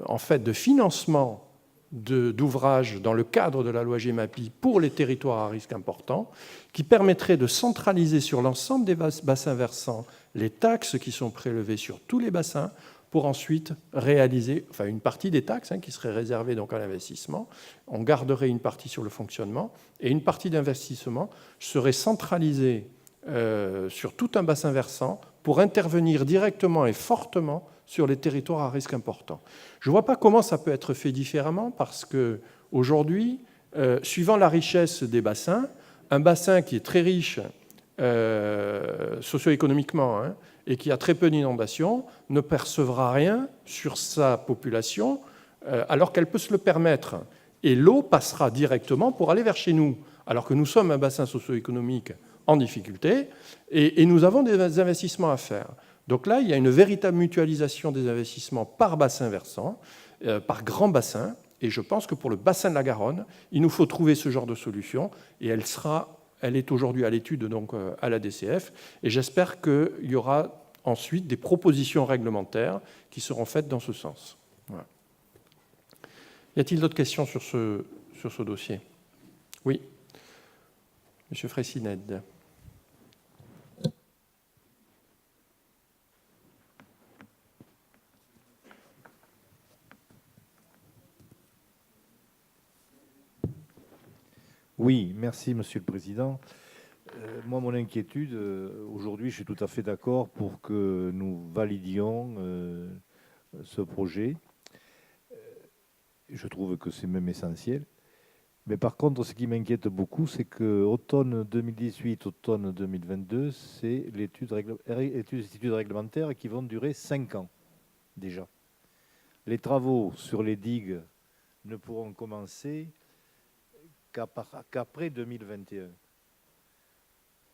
en fait de financement d'ouvrages dans le cadre de la loi GEMAPI pour les territoires à risque important, qui permettrait de centraliser sur l'ensemble des bassins versants les taxes qui sont prélevées sur tous les bassins pour ensuite réaliser, enfin une partie des taxes qui serait réservée donc à l'investissement, on garderait une partie sur le fonctionnement et une partie d'investissement serait centralisée sur tout un bassin versant pour intervenir directement et fortement sur les territoires à risque important. Je ne vois pas comment ça peut être fait différemment parce qu'aujourd'hui, suivant la richesse des bassins, un bassin qui est très riche socio-économiquement et qui a très peu d'inondations ne percevra rien sur sa population alors qu'elle peut se le permettre. Et l'eau passera directement pour aller vers chez nous, alors que nous sommes un bassin socio-économique en difficulté et nous avons des investissements à faire. Donc là, il y a une véritable mutualisation des investissements par bassin versant, par grand bassin, et je pense que pour le bassin de la Garonne, il nous faut trouver ce genre de solution, et elle est aujourd'hui à l'étude donc à la DCF, et j'espère qu'il y aura ensuite des propositions réglementaires qui seront faites dans ce sens. Voilà. Y a-t-il d'autres questions sur ce dossier? Oui. Monsieur Freycinet. Oui, merci Monsieur le Président. Moi, mon inquiétude, aujourd'hui, je suis tout à fait d'accord pour que nous validions ce projet. Je trouve que c'est même essentiel. Mais par contre, ce qui m'inquiète beaucoup, c'est que automne 2018, automne 2022, c'est les études réglementaires qui vont durer 5 ans déjà. Les travaux sur les digues ne pourront commencer qu'après 2021.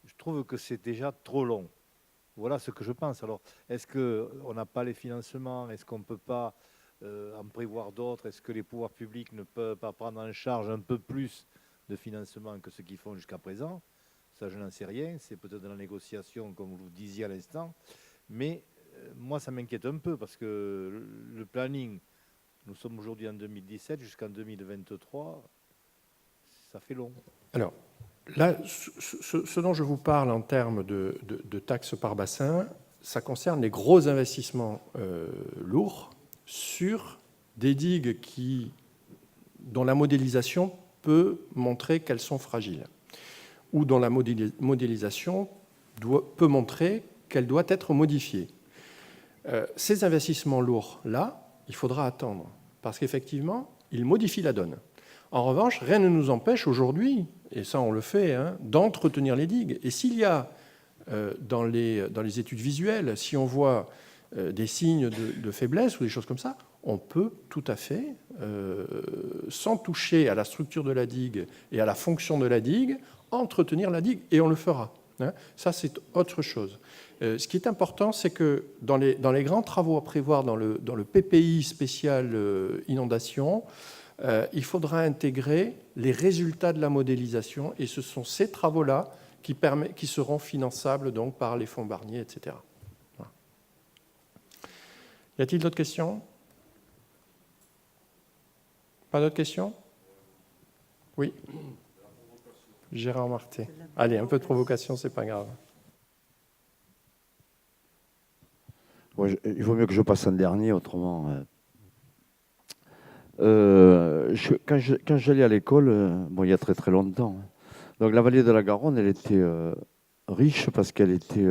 Je trouve que c'est déjà trop long. Voilà ce que je pense. Alors, est-ce qu'on n'a pas les financements? Est-ce qu'on ne peut pas en prévoir d'autres? Est-ce que les pouvoirs publics ne peuvent pas prendre en charge un peu plus de financement que ce qu'ils font jusqu'à présent? Ça, je n'en sais rien. C'est peut-être dans la négociation, comme vous disiez à l'instant. Mais moi, ça m'inquiète un peu parce que le planning, nous sommes aujourd'hui en 2017, jusqu'en 2023, ça fait long. Alors, là, ce dont je vous parle en termes de taxes par bassin, ça concerne les gros investissements lourds sur des digues dont la modélisation peut montrer qu'elles sont fragiles, ou dont la modélisation peut montrer qu'elle doit être modifiée. Ces investissements lourds-là, il faudra attendre, parce qu'effectivement, ils modifient la donne. En revanche, rien ne nous empêche aujourd'hui, et ça on le fait, d'entretenir les digues. Et s'il y a, dans les études visuelles, si on voit des signes de faiblesse ou des choses comme ça, on peut tout à fait, sans toucher à la structure de la digue et à la fonction de la digue, entretenir la digue, et on le fera. Ça, c'est autre chose. Ce qui est important, c'est que dans les grands travaux à prévoir dans le PPI spécial inondation, il faudra intégrer les résultats de la modélisation, et ce sont ces travaux-là qui seront finançables donc, par les fonds Barnier, etc. Voilà. Y a-t-il d'autres questions? Pas d'autres questions? Oui. Gérard Marté. Allez, un peu de provocation, c'est pas grave. Ouais, il vaut mieux que je passe en dernier, autrement. Quand j'allais à l'école, bon, il y a très très longtemps, donc la vallée de la Garonne, elle était riche parce qu'elle était,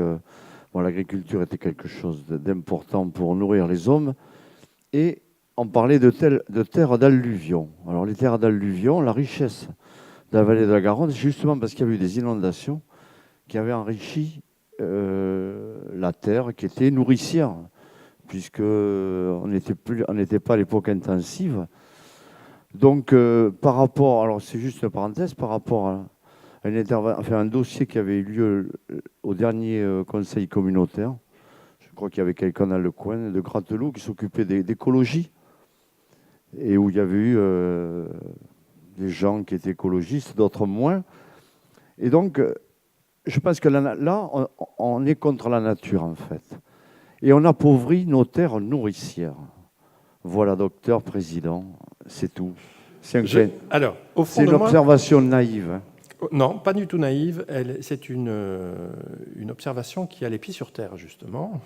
bon, l'agriculture était quelque chose d'important pour nourrir les hommes, et on parlait de terres d'alluvion. Alors les terres d'alluvion, la richesse de la vallée de la Garonne, c'est justement parce qu'il y a eu des inondations qui avaient enrichi la terre, qui était nourricière, puisque on n'était pas à l'époque intensive. Donc, par rapport, alors c'est juste une parenthèse, par rapport à un dossier qui avait eu lieu au dernier conseil communautaire, je crois qu'il y avait quelqu'un dans le coin de Gratteloup qui s'occupait d'écologie, et où il y avait eu des gens qui étaient écologistes, d'autres moins. Et donc, je pense que là, on est contre la nature, en fait. Et on appauvrit nos terres nourricières. Voilà, docteur, président, c'est tout. C'est une observation naïve. Non, pas du tout naïve. C'est une observation qui a les pieds sur terre, justement.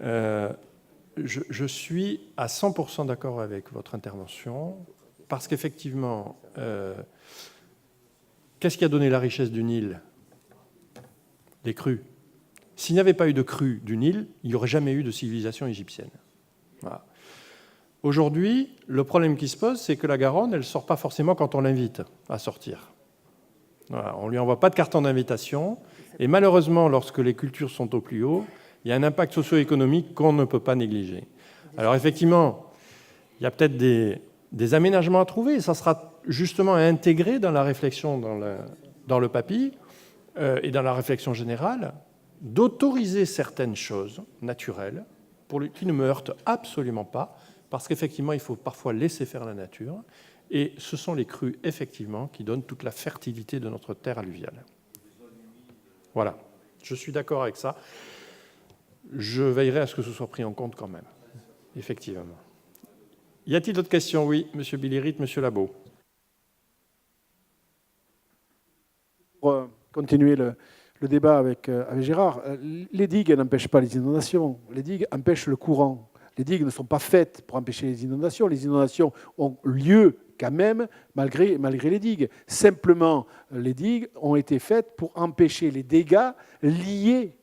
Je suis à 100% d'accord avec votre intervention, parce qu'effectivement, qu'est-ce qui a donné la richesse du Nil? Les crues. S'il n'y avait pas eu de crues du Nil, il n'y aurait jamais eu de civilisation égyptienne. Voilà. Aujourd'hui, le problème qui se pose, c'est que la Garonne, elle ne sort pas forcément quand on l'invite à sortir. Voilà. On ne lui envoie pas de carton d'invitation. Et malheureusement, lorsque les cultures sont au plus haut, il y a un impact socio-économique qu'on ne peut pas négliger. Alors effectivement, il y a peut-être des aménagements à trouver. Et ça sera justement intégré dans la réflexion dans le PAPI et dans la réflexion générale, d'autoriser certaines choses naturelles qui ne me heurtent absolument pas, parce qu'effectivement, il faut parfois laisser faire la nature, et ce sont les crues, effectivement, qui donnent toute la fertilité de notre terre alluviale. Voilà, je suis d'accord avec ça. Je veillerai à ce que ce soit pris en compte quand même, effectivement. Y a-t-il d'autres questions? Oui, M. Bilirit, M. Labo. Pour continuer le débat avec Gérard, les digues n'empêchent pas les inondations, les digues empêchent le courant. Les digues ne sont pas faites pour empêcher les inondations ont lieu quand même malgré les digues. Simplement, les digues ont été faites pour empêcher les dégâts liés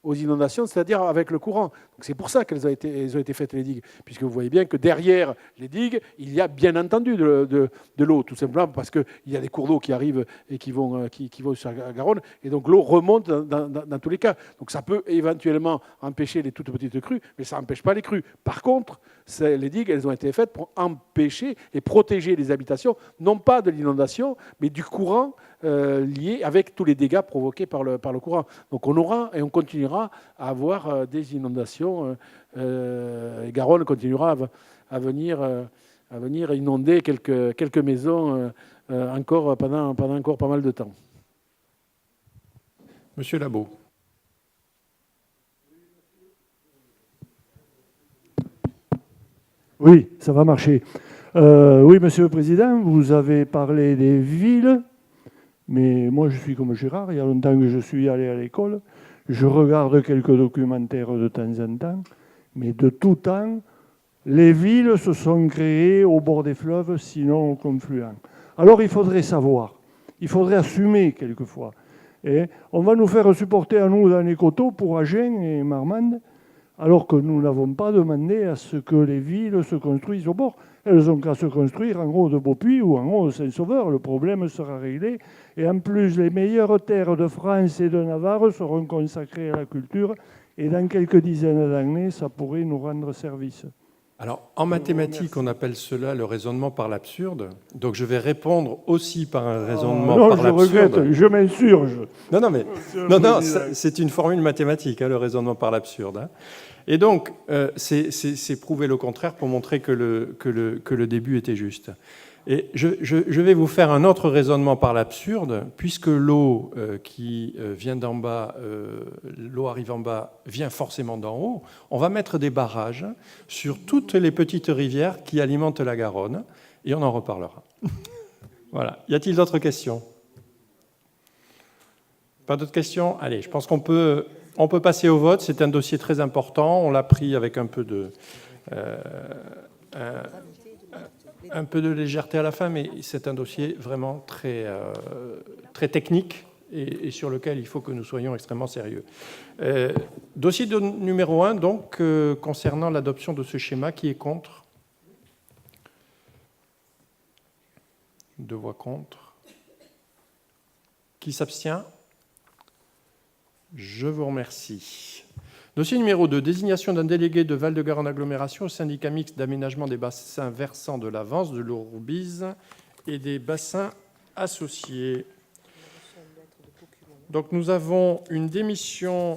aux inondations, c'est-à-dire avec le courant. Donc c'est pour ça qu'elles ont été faites, les digues, puisque vous voyez bien que derrière les digues, il y a bien entendu de l'eau, tout simplement parce qu'il y a des cours d'eau qui arrivent et qui vont sur la Garonne, et donc l'eau remonte dans tous les cas. Donc ça peut éventuellement empêcher les toutes petites crues, mais ça n'empêche pas les crues. Par contre, les digues, elles ont été faites pour empêcher et protéger les habitations, non pas de l'inondation, mais du courant lié avec tous les dégâts provoqués par le courant. Donc on aura et on continuera à avoir des inondations. Garonne continuera à venir inonder quelques maisons encore pendant encore pas mal de temps. Monsieur Labo. Oui, ça va marcher. Oui, Monsieur le Président, vous avez parlé des villes, mais moi je suis comme Gérard, il y a longtemps que je suis allé à l'école, je regarde quelques documentaires de temps en temps, mais de tout temps, les villes se sont créées au bord des fleuves, sinon au confluent. Alors il faudrait savoir, il faudrait assumer quelquefois. Et on va nous faire supporter à nous dans les coteaux pour Agen et Marmande, alors que nous n'avons pas demandé à ce que les villes se construisent au bord. Elles ont qu'à se construire en haut de Beaupuy ou en haut de Saint-Sauveur. Le problème sera réglé. Et en plus, les meilleures terres de France et de Navarre seront consacrées à la culture. Et dans quelques dizaines d'années, ça pourrait nous rendre service. Alors, en mathématiques, on appelle cela le raisonnement par l'absurde. Donc, je vais répondre aussi par un raisonnement par l'absurde. Je regrette, je m'insurge. Non, c'est une formule mathématique, hein, le raisonnement par l'absurde. Hein. Et donc, c'est prouver le contraire pour montrer que le début était juste. Et je vais vous faire un autre raisonnement par l'absurde, puisque l'eau qui vient d'en bas, l'eau arrive en bas, vient forcément d'en haut. On va mettre des barrages sur toutes les petites rivières qui alimentent la Garonne, et on en reparlera. Voilà. Y a-t-il d'autres questions? Pas d'autres questions? Allez, je pense qu'on peut passer au vote. C'est un dossier très important. On l'a pris avec un peu de légèreté à la fin, mais c'est un dossier vraiment très, très technique et sur lequel il faut que nous soyons extrêmement sérieux. Dossier numéro 1, donc, concernant l'adoption de ce schéma. Qui est contre? 2 voix contre. Qui s'abstient? Je vous remercie. Dossier numéro 2, désignation d'un délégué de Val-de-Garonne Agglomération au syndicat mixte d'aménagement des bassins versants de l'Avance, de l'Ourbise et des bassins associés. Donc nous avons une démission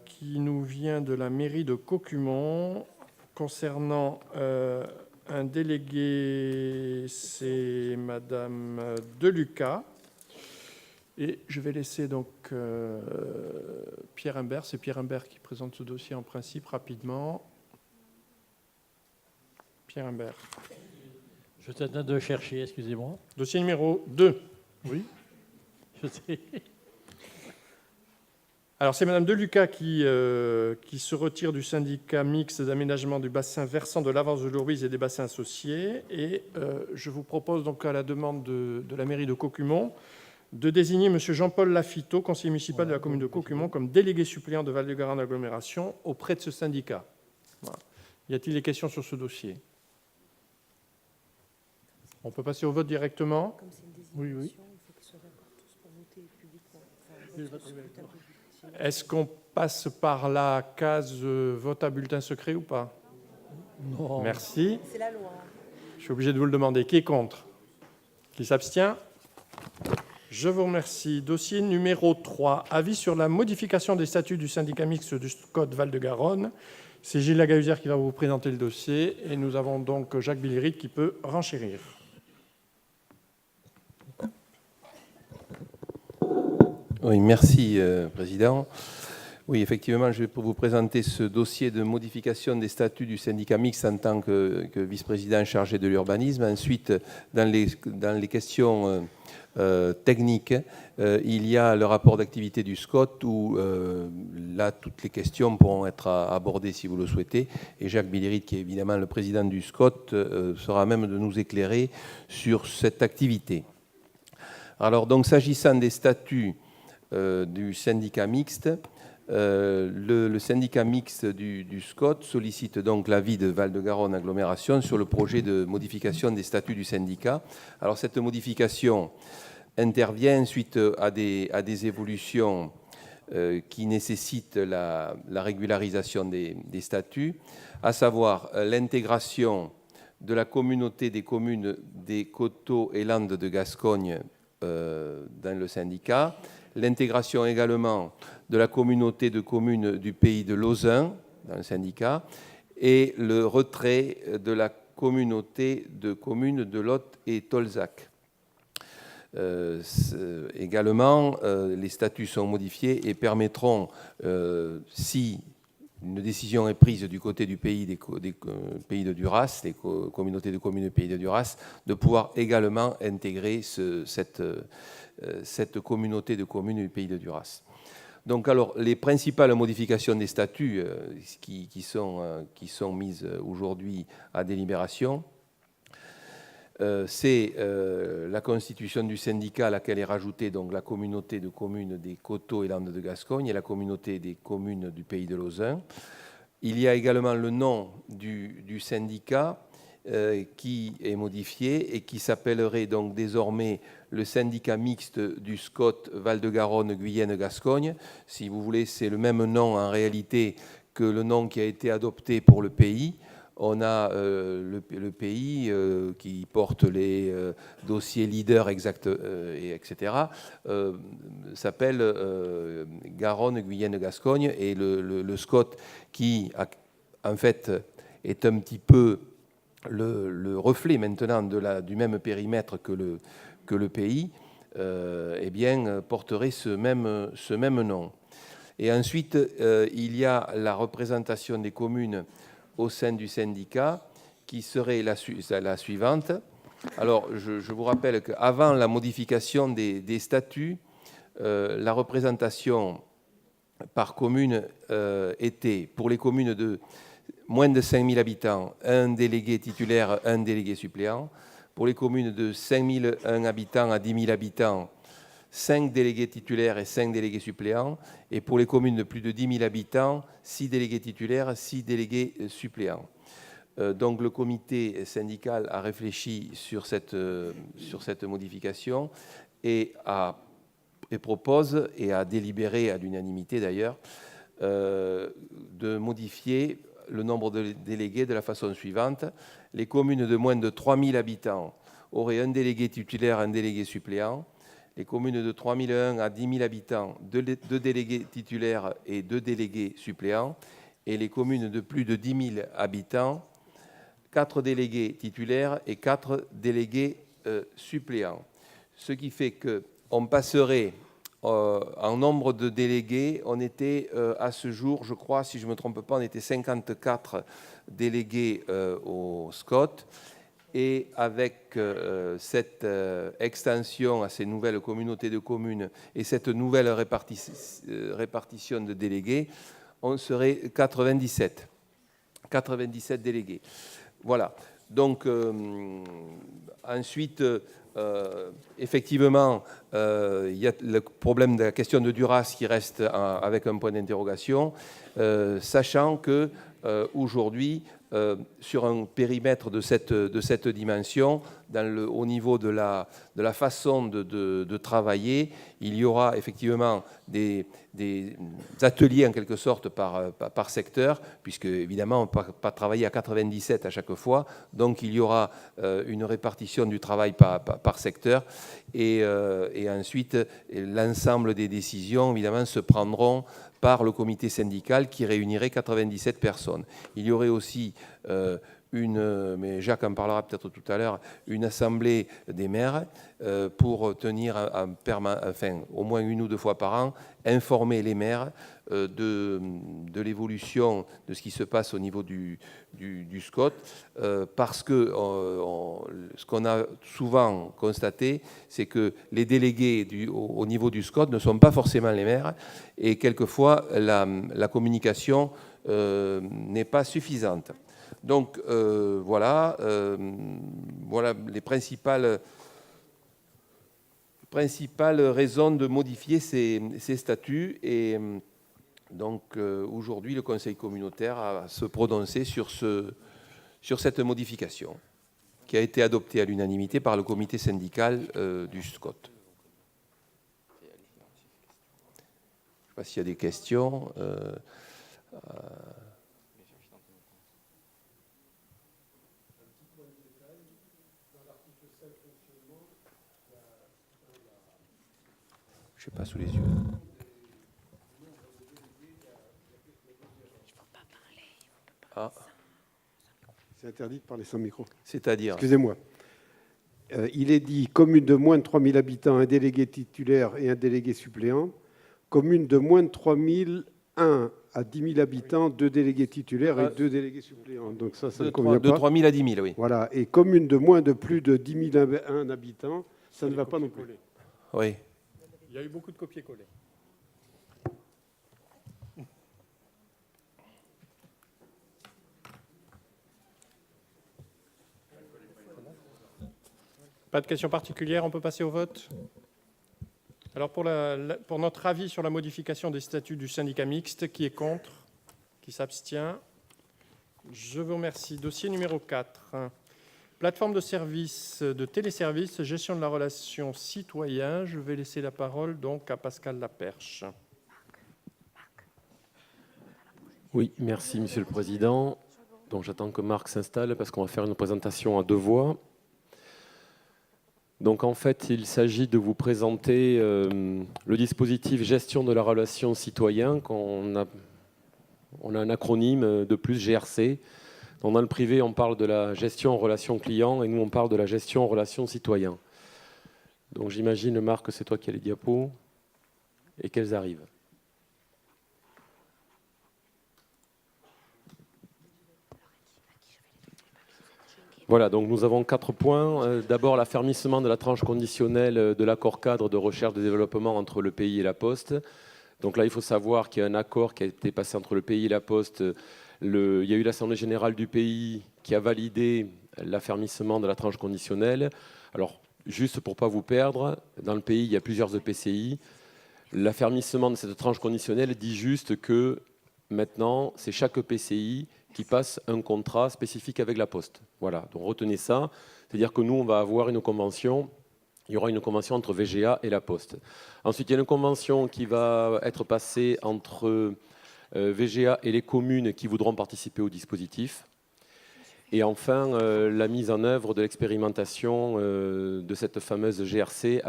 qui nous vient de la mairie de Caucumont concernant un délégué, c'est Madame Deluca. Et je vais laisser donc Pierre Imbert. C'est Pierre Imbert qui présente ce dossier en principe rapidement. Pierre Imbert. Je suis en train de chercher, excusez-moi. Dossier numéro 2. Oui. Je sais. Alors c'est Madame Deluca qui se retire du syndicat mixte d'aménagement du bassin versant de l'Avance de l'Ourbise et des bassins associés. Et je vous propose donc à la demande de la mairie de Caucumont de désigner M. Jean-Paul Lafiteau, conseiller municipal de la commune de Caucumont, comme délégué suppléant de Val-de-Garonne Agglomération auprès de ce syndicat. Voilà. Y a-t-il des questions sur ce dossier? On peut passer au vote directement? Oui, oui. Est-ce qu'on passe par la case vote à bulletin secret ou pas? Non. Merci. C'est la loi. Je suis obligé de vous le demander. Qui est contre? Qui s'abstient? Je vous remercie. Dossier numéro 3. Avis sur la modification des statuts du syndicat mixte du SCOT Val-de-Garonne. C'est Gilles Lagahuzière qui va vous présenter le dossier. Et nous avons donc Jacques Billérit qui peut renchérir. Oui, merci, Président. Oui, effectivement, je vais vous présenter ce dossier de modification des statuts du syndicat mixte en tant que vice-président chargé de l'urbanisme. Ensuite, dans les questions techniques, il y a le rapport d'activité du SCOT où là, toutes les questions pourront être abordées si vous le souhaitez. Et Jacques Billérit, qui est évidemment le président du SCOT, sera à même de nous éclairer sur cette activité. Alors, donc, s'agissant des statuts du syndicat mixte, le syndicat mixte du SCOT sollicite donc l'avis de Val-de-Garonne Agglomération sur le projet de modification des statuts du syndicat. Alors cette modification intervient suite à des évolutions qui nécessitent la régularisation des statuts, à savoir l'intégration de la communauté des communes des Coteaux et Landes de Gascogne dans le syndicat, l'intégration également de la communauté de communes du pays de Lauzun dans le syndicat et le retrait de la communauté de communes de Lot et Tolzac. Également, les statuts sont modifiés et permettront, si une décision est prise du côté du pays des pays de Duras, des communautés de communes du pays de Duras, de pouvoir également intégrer cette communauté de communes du pays de Duras. Donc, alors, les principales modifications des statuts qui sont mises aujourd'hui à délibération, c'est la constitution du syndicat à laquelle est rajoutée donc, la communauté de communes des Coteaux et Landes de Gascogne et la communauté des communes du pays de Lausanne. Il y a également le nom du syndicat qui est modifié et qui s'appellerait donc désormais le syndicat mixte du SCOT Val-de-Garonne, Guyenne, Gascogne. Si vous voulez, c'est le même nom en réalité que le nom qui a été adopté pour le pays. On a le pays qui porte les dossiers leaders etc. S'appelle Garonne, Guyenne, Gascogne et le SCOT qui en fait est un petit peu le reflet maintenant du même périmètre que le pays, eh bien, porterait ce même nom. Et ensuite, il y a la représentation des communes au sein du syndicat qui serait la suivante. Alors, je vous rappelle qu'avant la modification des statuts, la représentation par commune était, pour les communes de moins de 5 000 habitants, un délégué titulaire, un délégué suppléant. Pour les communes de 5 001 habitants à 10 000 habitants, 5 délégués titulaires et 5 délégués suppléants. Et pour les communes de plus de 10 000 habitants, 6 délégués titulaires, 6 délégués suppléants. Donc le comité syndical a réfléchi sur cette modification et propose, et a délibéré à l'unanimité d'ailleurs, de modifier le nombre de délégués de la façon suivante. Les communes de moins de 3 000 habitants auraient un délégué titulaire, un délégué suppléant. Les communes de 3 001 à 10 000 habitants, 2 délégués titulaires et 2 délégués suppléants. Et les communes de plus de 10 000 habitants, 4 délégués titulaires et 4 délégués suppléants. Ce qui fait qu'on passerait en nombre de délégués, on était à ce jour, je crois, si je ne me trompe pas, on était 54 délégués au SCOT. Et avec cette extension à ces nouvelles communautés de communes et cette nouvelle répartition de délégués, on serait 97 délégués. Voilà. Donc, ensuite, effectivement, il y a le problème de la question de Duras qui reste avec un point d'interrogation, sachant que aujourd'hui, sur un périmètre de cette dimension, au niveau de la façon de travailler, il y aura effectivement des ateliers en quelque sorte par secteur, puisque évidemment on ne peut pas travailler à 97 à chaque fois, donc il y aura une répartition du travail par secteur, et ensuite l'ensemble des décisions évidemment se prendront par le comité syndical qui réunirait 97 personnes. Il y aurait aussi mais Jacques en parlera peut-être tout à l'heure, une assemblée des maires pour tenir au moins 1 ou 2 fois par an, informer les maires de l'évolution de ce qui se passe au niveau du SCOT, parce que ce qu'on a souvent constaté, c'est que les délégués au niveau du SCOT ne sont pas forcément les maires, et quelquefois la communication n'est pas suffisante. Donc voilà les principales raisons de modifier ces statuts. Et donc aujourd'hui, le Conseil communautaire a se prononcé sur cette modification qui a été adoptée à l'unanimité par le comité syndical du SCOT. Je ne sais pas s'il y a des questions. Je n'ai pas sous les yeux. Ah. C'est interdit de parler sans micro. C'est-à-dire ? Excusez-moi. Il est dit commune de moins de 3 000 habitants, un délégué titulaire et un délégué suppléant. Commune de moins de 3 000 1 à 10 000 habitants, 2 délégués titulaires et 2 délégués suppléants. Donc ça ne convient pas. De 3 000 à 10 000, oui. Voilà. Et commune de moins de plus de 10 001 habitants, ça ne va pas non plus. Oui. Il y a eu beaucoup de copier-coller. Pas de questions particulières, on peut passer au vote. Alors pour notre avis sur la modification des statuts du syndicat mixte, qui est contre? Qui s'abstient? Je vous remercie. Dossier numéro 4. Plateforme de services, de téléservices, gestion de la relation citoyen. Je vais laisser la parole donc à Pascal Laperche. Oui, merci Monsieur le Président. Donc j'attends que Marc s'installe parce qu'on va faire une présentation à 2 voix. Donc en fait, il s'agit de vous présenter le dispositif gestion de la relation citoyen. On a un acronyme de plus, GRC. Dans le privé, on parle de la gestion en relation client et nous, on parle de la gestion en relation citoyen. Donc j'imagine, Marc, que c'est toi qui as les diapos et qu'elles arrivent. Voilà, donc nous avons 4 points. D'abord, l'affermissement de la tranche conditionnelle de l'accord cadre de recherche et de développement entre le pays et la Poste. Donc là, il faut savoir qu'il y a un accord qui a été passé entre le pays et la Poste. Il y a eu l'Assemblée générale du pays qui a validé l'affermissement de la tranche conditionnelle. Alors, juste pour ne pas vous perdre, dans le pays, il y a plusieurs EPCI. L'affermissement de cette tranche conditionnelle dit juste que maintenant, c'est chaque EPCI qui passe un contrat spécifique avec la Poste. Voilà, donc retenez ça. C'est-à-dire que nous, on va avoir une convention. Il y aura une convention entre VGA et la Poste. Ensuite, il y a une convention qui va être passée entre VGA et les communes qui voudront participer au dispositif. Et enfin, la mise en œuvre de l'expérimentation de cette fameuse GRC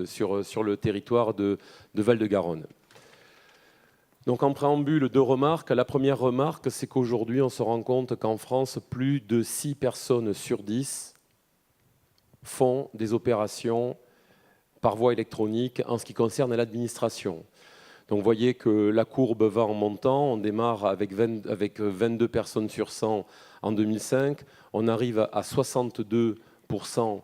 sur le territoire de Val-de-Garonne. Donc en préambule, 2 remarques. La première remarque, c'est qu'aujourd'hui, on se rend compte qu'en France, plus de 6 personnes sur 10 font des opérations par voie électronique en ce qui concerne l'administration. Donc vous voyez que la courbe va en montant. On démarre avec 22 personnes sur 100 en 2005. On arrive à 62%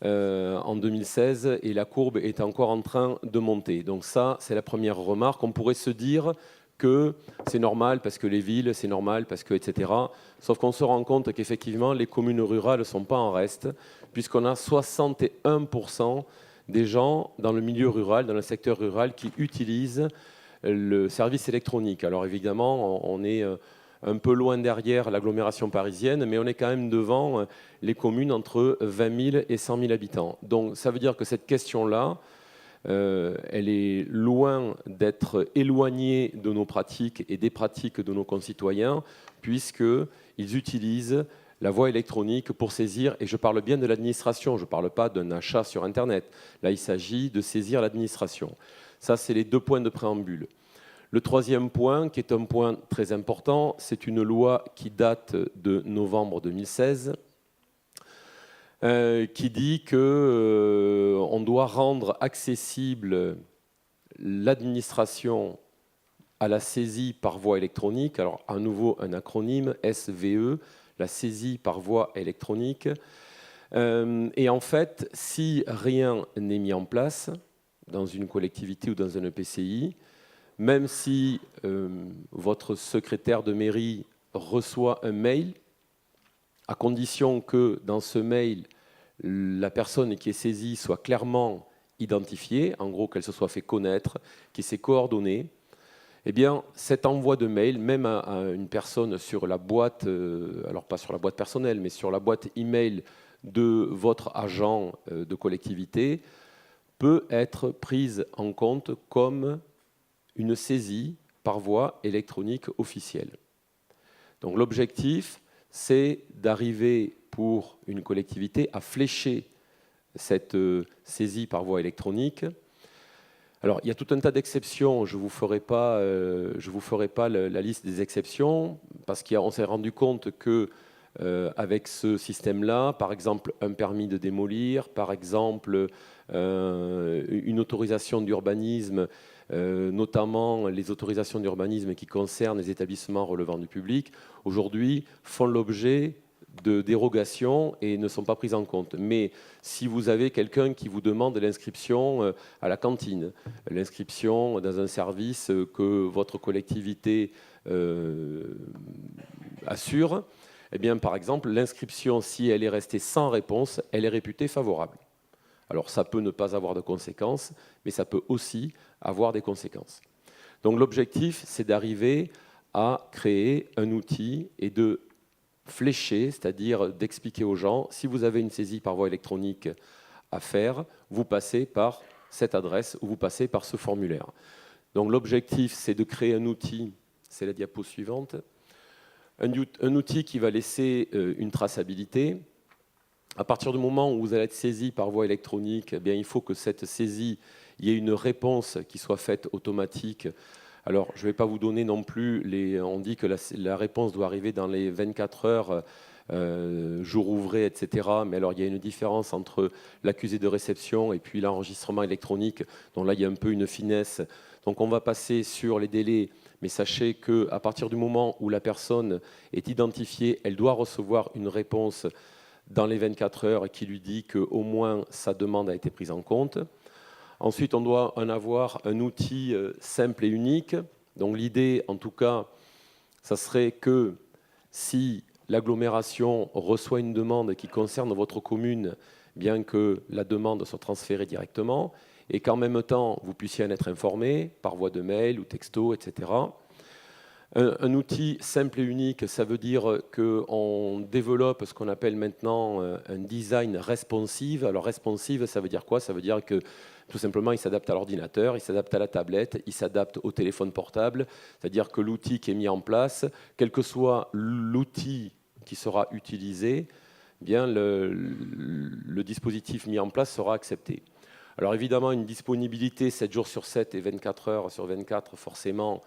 en 2016 et la courbe est encore en train de monter. Donc ça, c'est la première remarque. On pourrait se dire que c'est normal parce que les villes, c'est normal parce que, etc. Sauf qu'on se rend compte qu'effectivement, les communes rurales ne sont pas en reste, puisqu'on a 61% des gens dans le milieu rural, dans le secteur rural, qui utilisent le service électronique. Alors évidemment, on est un peu loin derrière l'agglomération parisienne, mais on est quand même devant les communes entre 20 000 et 100 000 habitants. Donc ça veut dire que cette question-là, elle est loin d'être éloignée de nos pratiques et des pratiques de nos concitoyens, puisqu'ils utilisent la voie électronique pour saisir, et je parle bien de l'administration, je ne parle pas d'un achat sur Internet. Là, il s'agit de saisir l'administration. Ça, c'est les 2 points de préambule. Le 3e point, qui est un point très important, c'est une loi qui date de novembre 2016, qui dit qu'on doit rendre accessible l'administration à la saisie par voie électronique. Alors, à nouveau, un acronyme, SVE, la saisie par voie électronique. Et en fait, si rien n'est mis en place dans une collectivité ou dans un EPCI, même si votre secrétaire de mairie reçoit un mail, à condition que dans ce mail, la personne qui est saisie soit clairement identifiée, en gros qu'elle se soit fait connaître, qu'il s'est coordonné, eh bien cet envoi de mail, même à une personne sur la boîte, alors pas sur la boîte personnelle, mais sur la boîte email de votre agent de collectivité, peut être prise en compte comme une saisie par voie électronique officielle. Donc l'objectif, c'est d'arriver pour une collectivité à flécher cette saisie par voie électronique. Alors, il y a tout un tas d'exceptions. Je ne vous ferai pas la liste des exceptions, parce qu'on s'est rendu compte que avec ce système-là, par exemple, un permis de démolir, par exemple, une autorisation d'urbanisme notamment les autorisations d'urbanisme qui concernent les établissements relevant du public, aujourd'hui font l'objet de dérogations et ne sont pas prises en compte. Mais si vous avez quelqu'un qui vous demande l'inscription à la cantine, l'inscription dans un service que votre collectivité assure, eh bien, par exemple, l'inscription, si elle est restée sans réponse, elle est réputée favorable. Alors, ça peut ne pas avoir de conséquences, mais ça peut aussi avoir des conséquences. Donc, l'objectif, c'est d'arriver à créer un outil et de flécher, c'est-à-dire d'expliquer aux gens, si vous avez une saisie par voie électronique à faire, vous passez par cette adresse ou vous passez par ce formulaire. Donc, l'objectif, c'est de créer un outil, c'est la diapo suivante, un outil qui va laisser une traçabilité. À partir du moment où vous allez être saisi par voie électronique, eh bien, il faut que cette saisie, il y ait une réponse qui soit faite automatique. Alors, je ne vais pas vous donner non plus, on dit que la réponse doit arriver dans les 24 heures, jour ouvré, etc. Mais alors, il y a une différence entre l'accusé de réception et puis l'enregistrement électronique. Donc là, il y a un peu une finesse. Donc, on va passer sur les délais. Mais sachez qu'à partir du moment où la personne est identifiée, elle doit recevoir une réponse dans les 24 heures qui lui dit qu'au moins sa demande a été prise en compte. Ensuite, on doit en avoir un outil simple et unique. Donc l'idée, en tout cas, ça serait que si l'agglomération reçoit une demande qui concerne votre commune, bien que la demande soit transférée directement, et qu'en même temps, vous puissiez en être informé par voie de mail ou texto, etc. Un outil simple et unique, ça veut dire qu'on développe ce qu'on appelle maintenant un design responsive. Alors responsive, ça veut dire quoi? Ça veut dire que tout simplement, il s'adapte à l'ordinateur, il s'adapte à la tablette, il s'adapte au téléphone portable. C'est-à-dire que l'outil qui est mis en place, quel que soit l'outil qui sera utilisé, eh bien le dispositif mis en place sera accepté. Alors évidemment, une disponibilité 7 jours sur 7 et 24 heures sur 24, forcément,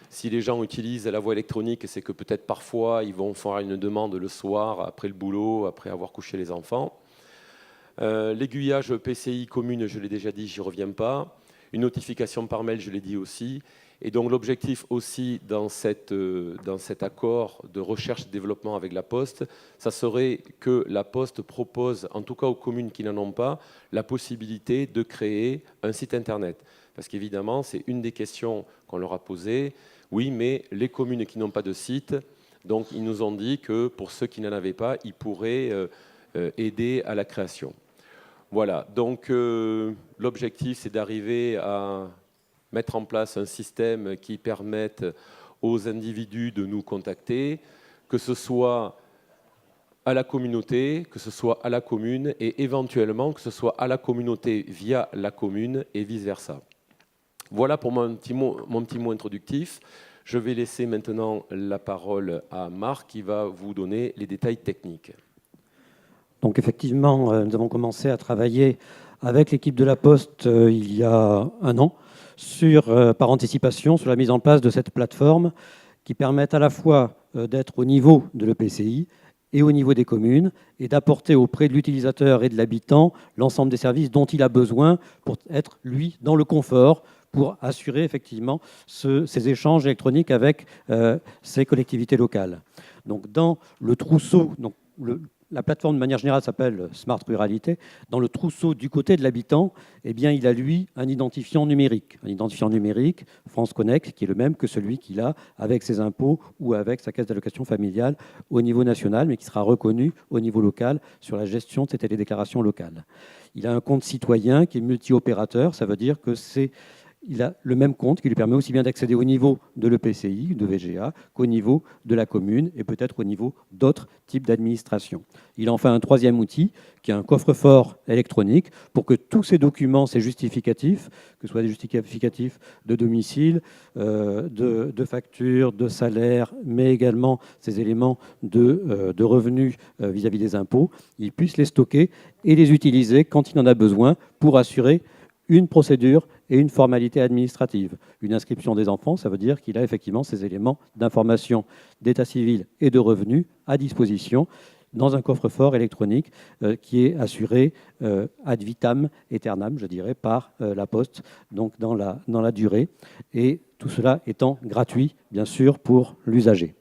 si les gens utilisent la voie électronique, c'est que peut-être parfois, ils vont faire une demande le soir, après le boulot, après avoir couché les enfants. L'aiguillage PCI commune, je l'ai déjà dit, j'y reviens pas. Une notification par mail, je l'ai dit aussi. Et donc l'objectif aussi dans cet accord de recherche et développement avec la Poste, ça serait que la Poste propose, en tout cas aux communes qui n'en ont pas, la possibilité de créer un site Internet. Parce qu'évidemment, c'est une des questions qu'on leur a posées. Oui, mais les communes qui n'ont pas de site, donc ils nous ont dit que pour ceux qui n'en avaient pas, ils pourraient aider à la création. Voilà, donc l'objectif, c'est d'arriver à mettre en place un système qui permette aux individus de nous contacter, que ce soit à la communauté, que ce soit à la commune, et éventuellement que ce soit à la communauté via la commune et vice-versa. Voilà pour mon petit mot introductif. Je vais laisser maintenant la parole à Marc qui va vous donner les détails techniques. Donc effectivement, nous avons commencé à travailler avec l'équipe de la Poste il y a un an par anticipation sur la mise en place de cette plateforme qui permet à la fois d'être au niveau de l'EPCI et au niveau des communes et d'apporter auprès de l'utilisateur et de l'habitant l'ensemble des services dont il a besoin pour être, lui, dans le confort, pour assurer effectivement ces échanges électroniques avec ces collectivités locales. Donc dans le trousseau, la plateforme de manière générale s'appelle Smart Ruralité. Dans le trousseau du côté de l'habitant, eh bien, il a lui un identifiant numérique. Un identifiant numérique, France Connect, qui est le même que celui qu'il a avec ses impôts ou avec sa caisse d'allocation familiale au niveau national, mais qui sera reconnu au niveau local sur la gestion de ces télédéclarations locales. Il a un compte citoyen qui est multi-opérateur, ça veut dire que il a le même compte qui lui permet aussi bien d'accéder au niveau de l'EPCI, de VGA, qu'au niveau de la commune et peut-être au niveau d'autres types d'administration. Il a enfin un troisième outil qui est un coffre-fort électronique pour que tous ces documents, ces justificatifs, que ce soit des justificatifs de domicile, de facture, de salaire, mais également ces éléments de revenus vis-à-vis des impôts, il puisse les stocker et les utiliser quand il en a besoin pour assurer une procédure et une formalité administrative. Une inscription des enfants, ça veut dire qu'il a effectivement ces éléments d'information d'état civil et de revenus à disposition dans un coffre-fort électronique qui est assuré ad vitam aeternam, je dirais, par la Poste, donc dans la durée, et tout cela étant gratuit, bien sûr, pour l'usager.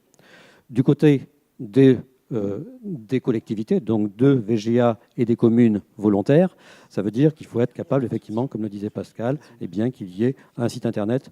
Du côté des collectivités, donc de VGA et des communes volontaires, ça veut dire qu'il faut être capable, effectivement, comme le disait Pascal, eh bien, qu'il y ait un site Internet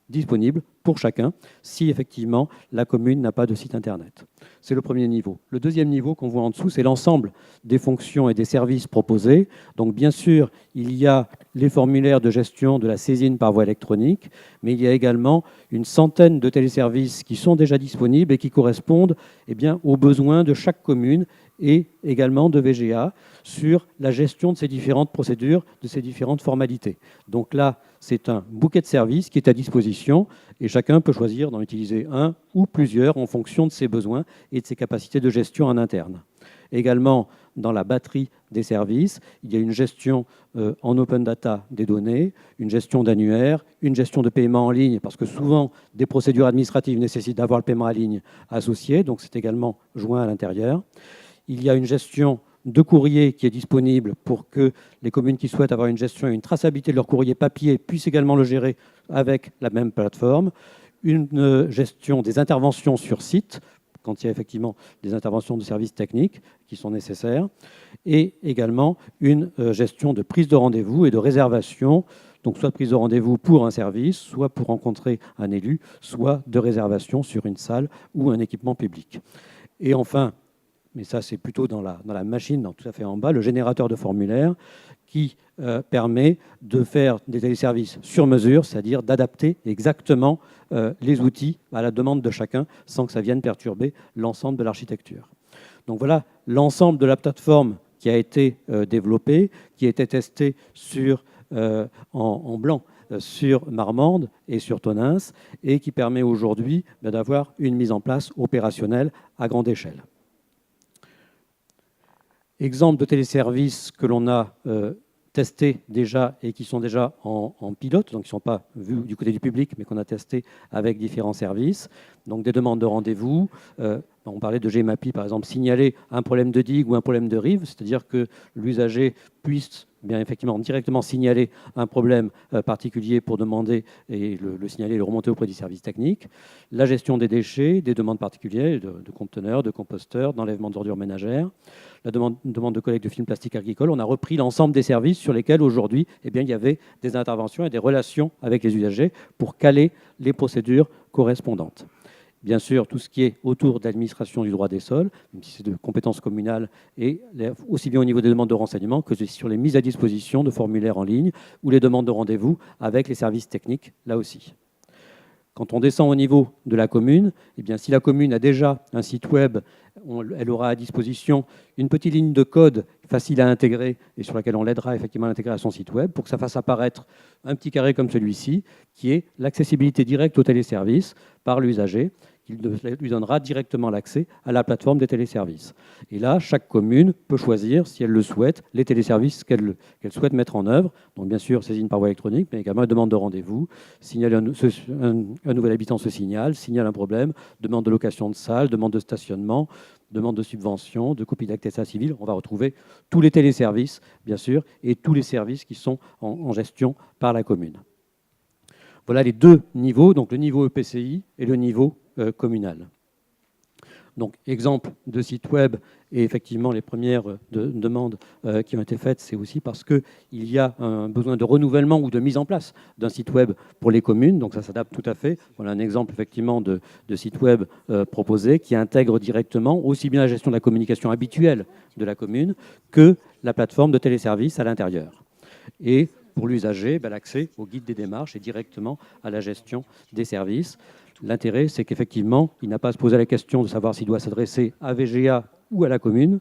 disponible pour chacun, si effectivement la commune n'a pas de site Internet. C'est le premier niveau. Le deuxième niveau qu'on voit en dessous, c'est l'ensemble des fonctions et des services proposés. Donc bien sûr, il y a les formulaires de gestion de la saisine par voie électronique, mais il y a également une centaine de téléservices qui sont déjà disponibles et qui correspondent eh bien, aux besoins de chaque commune et également de VGA sur la gestion de ces différentes procédures, de ces différentes formalités. Donc là, c'est un bouquet de services qui est à disposition et chacun peut choisir d'en utiliser un ou plusieurs en fonction de ses besoins et de ses capacités de gestion en interne. Également, dans la batterie des services, il y a une gestion en open data des données, une gestion d'annuaire, une gestion de paiement en ligne, parce que souvent, des procédures administratives nécessitent d'avoir le paiement en ligne associé, donc c'est également joint à l'intérieur. Il y a une gestion de courrier qui est disponible pour que les communes qui souhaitent avoir une gestion et une traçabilité de leur courrier papier puissent également le gérer avec la même plateforme. Une gestion des interventions sur site, quand il y a effectivement des interventions de services techniques qui sont nécessaires, et également une gestion de prise de rendez-vous et de réservation, donc soit de prise de rendez-vous pour un service, soit pour rencontrer un élu, soit de réservation sur une salle ou un équipement public. Et enfin, mais ça c'est plutôt dans la machine, tout à fait en bas, le générateur de formulaires qui permet de faire des téléservices sur mesure, c'est-à-dire d'adapter exactement les outils à la demande de chacun sans que ça vienne perturber l'ensemble de l'architecture. Donc voilà l'ensemble de la plateforme qui a été développée, qui a été testée en blanc sur Marmande et sur Tonneins et qui permet aujourd'hui d'avoir une mise en place opérationnelle à grande échelle. Exemple de téléservices que l'on a testés déjà et qui sont déjà en pilote, donc qui ne sont pas vus du côté du public, mais qu'on a testés avec différents services. Donc des demandes de rendez-vous. On parlait de GMAPI, par exemple, signaler un problème de digue ou un problème de rive, c'est-à-dire que l'usager puisse bien effectivement directement signaler un problème particulier pour demander et le signaler, le remonter auprès du service technique. La gestion des déchets, des demandes particulières, de conteneurs, de composteurs, d'enlèvement d'ordures ménagères. La demande de collecte de films plastiques agricoles. On a repris l'ensemble des services sur lesquels aujourd'hui il y avait des interventions et des relations avec les usagers pour caler les procédures correspondantes. Bien sûr, tout ce qui est autour de l'administration du droit des sols, même si c'est de compétences communales, et aussi bien au niveau des demandes de renseignement que sur les mises à disposition de formulaires en ligne ou les demandes de rendez-vous avec les services techniques, là aussi. Quand on descend au niveau de la commune, si la commune a déjà un site web, elle aura à disposition une petite ligne de code facile à intégrer et sur laquelle on l'aidera effectivement à l'intégrer à son site web pour que ça fasse apparaître un petit carré comme celui-ci, qui est l'accessibilité directe au téléservice par l'usager, qui lui donnera directement l'accès à la plateforme des téléservices. Et là, chaque commune peut choisir, si elle le souhaite, les téléservices qu'elle souhaite mettre en œuvre. Donc bien sûr, saisine par voie électronique, mais également une demande de rendez-vous, signale un nouvel habitant se signale un problème, demande de location de salle, demande de stationnement, demande de subvention, de copie d'acte d'état civil. On va retrouver tous les téléservices, bien sûr, et tous les services qui sont en gestion par la commune. Voilà les deux niveaux, donc le niveau EPCI et le niveau communal. Donc, exemple de site web, et effectivement, les premières demandes qui ont été faites, c'est aussi parce qu'il y a un besoin de renouvellement ou de mise en place d'un site web pour les communes, donc ça s'adapte tout à fait. Voilà un exemple, effectivement, de site web proposé qui intègre directement aussi bien la gestion de la communication habituelle de la commune que la plateforme de téléservice à l'intérieur. Et pour l'usager, l'accès au guide des démarches et directement à la gestion des services. L'intérêt, c'est qu'effectivement, il n'a pas à se poser la question de savoir s'il doit s'adresser à VGA ou à la commune.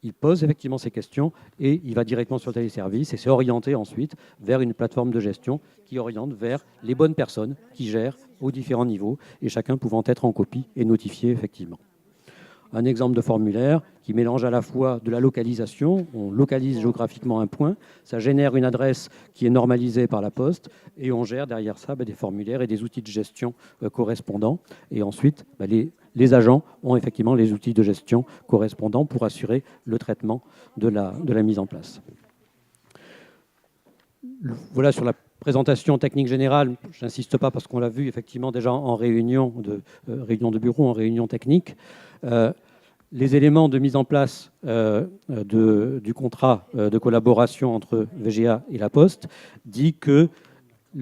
Il pose effectivement ces questions et il va directement sur le téléservice et c'est orienté ensuite vers une plateforme de gestion qui oriente vers les bonnes personnes qui gèrent aux différents niveaux et chacun pouvant être en copie et notifié effectivement. un exemple de formulaire qui mélange à la fois de la localisation, on localise géographiquement un point, ça génère une adresse qui est normalisée par la Poste, et on gère derrière ça des formulaires et des outils de gestion correspondants. Et ensuite, les agents ont effectivement les outils de gestion correspondants pour assurer le traitement de la mise en place. Voilà sur la présentation technique générale, je n'insiste pas parce qu'on l'a vu effectivement déjà en réunion de bureau, en réunion technique. Les éléments de mise en place du contrat de collaboration entre VGA et la Poste dit que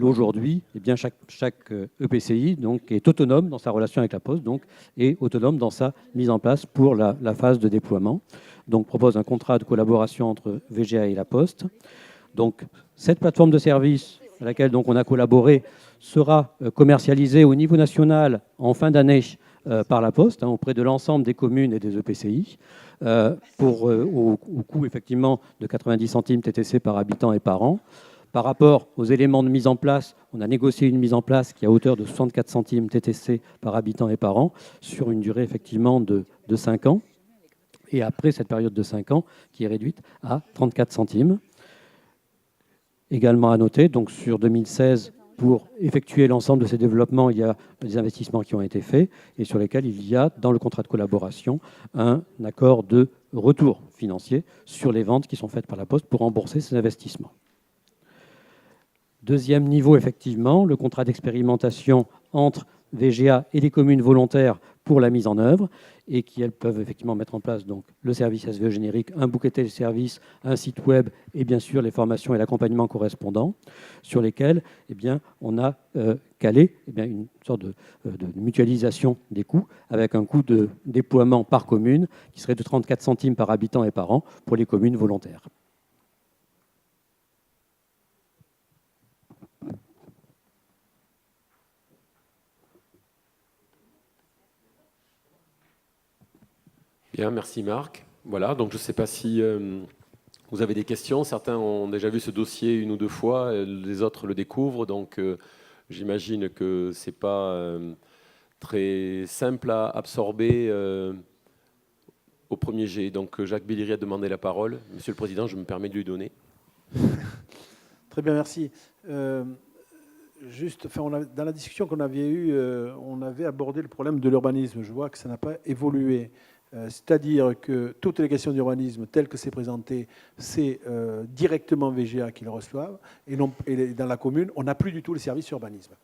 aujourd'hui, eh bien, chaque EPCI donc, est autonome dans sa relation avec la Poste, donc est autonome dans sa mise en place pour la phase de déploiement. Donc propose un contrat de collaboration entre VGA et la Poste. Donc cette plateforme de service à laquelle donc, on a collaboré sera commercialisée au niveau national en fin d'année par la Poste, auprès de l'ensemble des communes et des EPCI, au coût effectivement de 90 centimes TTC par habitant et par an. Par rapport aux éléments de mise en place, on a négocié une mise en place qui est à hauteur de 64 centimes TTC par habitant et par an, sur une durée effectivement de 5 ans. Et après cette période de 5 ans, qui est réduite à 34 centimes. Également à noter, donc sur 2016, pour effectuer l'ensemble de ces développements, il y a des investissements qui ont été faits et sur lesquels il y a, dans le contrat de collaboration, un accord de retour financier sur les ventes qui sont faites par la Poste pour rembourser ces investissements. Deuxième niveau, effectivement, le contrat d'expérimentation entre VGA et les communes volontaires pour la mise en œuvre et qui, elles, peuvent effectivement mettre en place donc, le service SVE générique, un bouquet de services, un site web et bien sûr les formations et l'accompagnement correspondants sur lesquels eh bien, on a calé eh bien, une sorte de mutualisation des coûts avec un coût de déploiement par commune qui serait de 34 centimes par habitant et par an pour les communes volontaires. Bien, merci Marc. Voilà, donc je ne sais pas si vous avez des questions. Certains ont déjà vu ce dossier une ou deux fois, les autres le découvrent, donc j'imagine que ce n'est pas très simple à absorber au premier jet. Donc Jacques Belliri a demandé la parole. Monsieur le Président, je me permets de lui donner. Très bien, merci. Juste, dans la discussion qu'on avait eue, on avait abordé le problème de l'urbanisme. Je vois que ça n'a pas évolué. C'est-à-dire que toutes les questions d'urbanisme telles que c'est présenté, c'est directement VGA qui le reçoivent, et dans la commune, on n'a plus du tout le service urbanisme.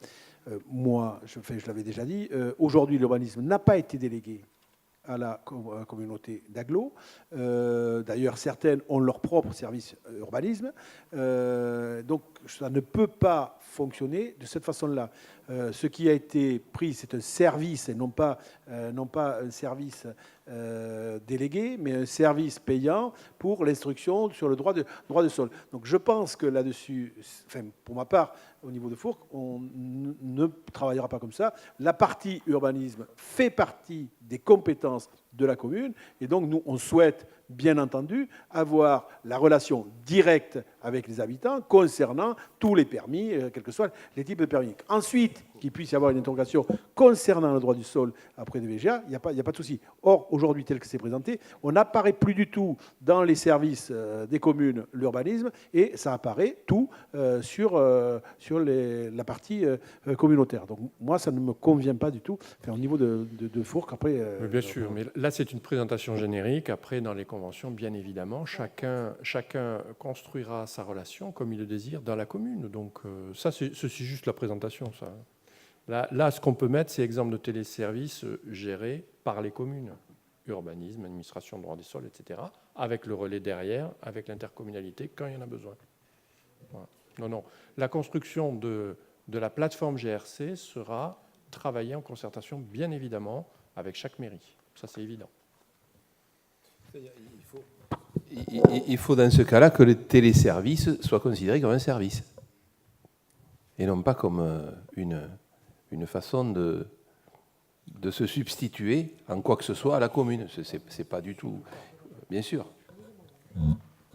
Moi, je l'avais déjà dit, aujourd'hui, l'urbanisme n'a pas été délégué à la communauté d'agglo. D'ailleurs, certaines ont leur propre service urbanisme. Donc, ça ne peut pas fonctionner de cette façon-là. Ce qui a été pris, c'est un service, et non pas un service délégué, mais un service payant pour l'instruction sur le droit de sol. Donc je pense que là-dessus, enfin, pour ma part, au niveau de Fourques, on ne travaillera pas comme ça. La partie urbanisme fait partie des compétences de la commune, et donc nous, on souhaite bien entendu avoir la relation directe avec les habitants concernant tous les permis, quels que soient les types de permis. Ensuite, qu'il puisse y avoir une interrogation concernant le droit du sol après des VGA, il n'y a pas de souci. Or, aujourd'hui, tel que c'est présenté, on n'apparaît plus du tout dans les services des communes l'urbanisme, et ça apparaît tout sur la partie communautaire. Donc moi, ça ne me convient pas du tout. Enfin, au niveau de Fourques, après... bien sûr, mais là, c'est une présentation générique. Après, dans les conventions, bien évidemment, chacun construira sa relation comme il le désire dans la commune. Donc ça, c'est juste la présentation, ça. Là, ce qu'on peut mettre, c'est exemple de téléservices gérés par les communes. Urbanisme, administration, droit des sols, etc. Avec le relais derrière, avec l'intercommunalité, quand il y en a besoin. Voilà. Non. La construction de la plateforme GRC sera travaillée en concertation, bien évidemment, avec chaque mairie. Ça, c'est évident. Il faut dans ce cas-là que le téléservice soit considéré comme un service et non pas comme une façon de se substituer en quoi que ce soit à la commune. C'est pas du tout, bien sûr.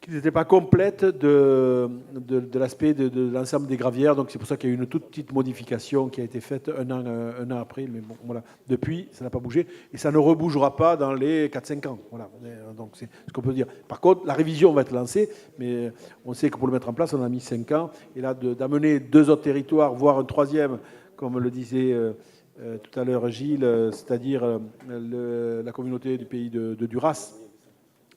qui n'était pas complète de l'aspect de l'ensemble des gravières. Donc c'est pour ça qu'il y a eu une toute petite modification qui a été faite un an après. Mais bon, voilà. Depuis, ça n'a pas bougé. Et ça ne rebougera pas dans les 4-5 ans. Voilà. Donc c'est ce qu'on peut dire. Par contre, la révision va être lancée, mais on sait que pour le mettre en place, on a mis 5 ans. Et là, d'amener 2 autres territoires, voire un troisième, comme le disait tout à l'heure Gilles, c'est-à-dire la communauté du pays de Duras,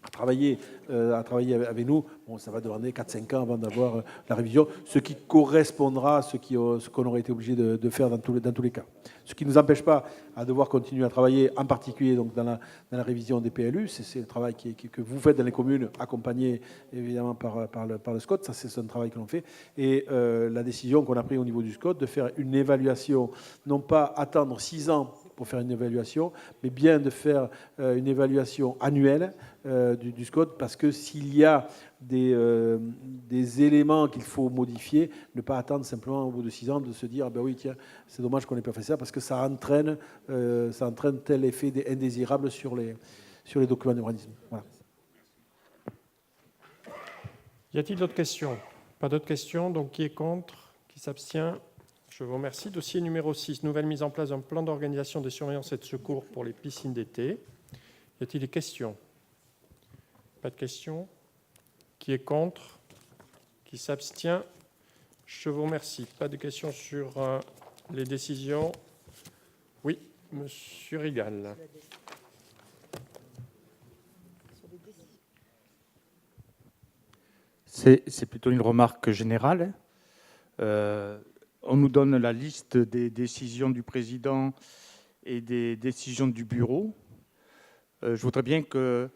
à travailler avec nous, bon, ça va demander 4-5 ans avant d'avoir la révision, ce qui correspondra à ce qu'on aurait été obligé de faire dans tous les cas. Ce qui ne nous empêche pas à devoir continuer à travailler, en particulier donc, dans la révision des PLU. C'est le travail que vous faites dans les communes, accompagné évidemment par le SCOT. Ça, c'est un travail que l'on fait. Et la décision qu'on a prise au niveau du SCOT de faire une évaluation, non pas attendre 6 ans pour faire une évaluation, mais bien de faire une évaluation annuelle du SCOT, parce que s'il y a des éléments qu'il faut modifier, ne pas attendre simplement au bout de 6 ans de se dire, ben oui, tiens, c'est dommage qu'on n'ait pas fait ça, parce que ça entraîne tel effet indésirable sur les documents d'urbanisme. Voilà. Y a-t-il d'autres questions? Pas d'autres questions, donc qui est contre? Qui s'abstient? Je vous remercie. Dossier numéro 6, nouvelle mise en place d'un plan d'organisation de surveillance et de secours pour les piscines d'été. Y a-t-il des questions? Pas de questions? Qui est contre? Qui s'abstient? Je vous remercie. Pas de questions sur les décisions? Oui, Monsieur Rigal. C'est plutôt une remarque générale. On nous donne la liste des décisions du président et des décisions du bureau. Je voudrais bien que,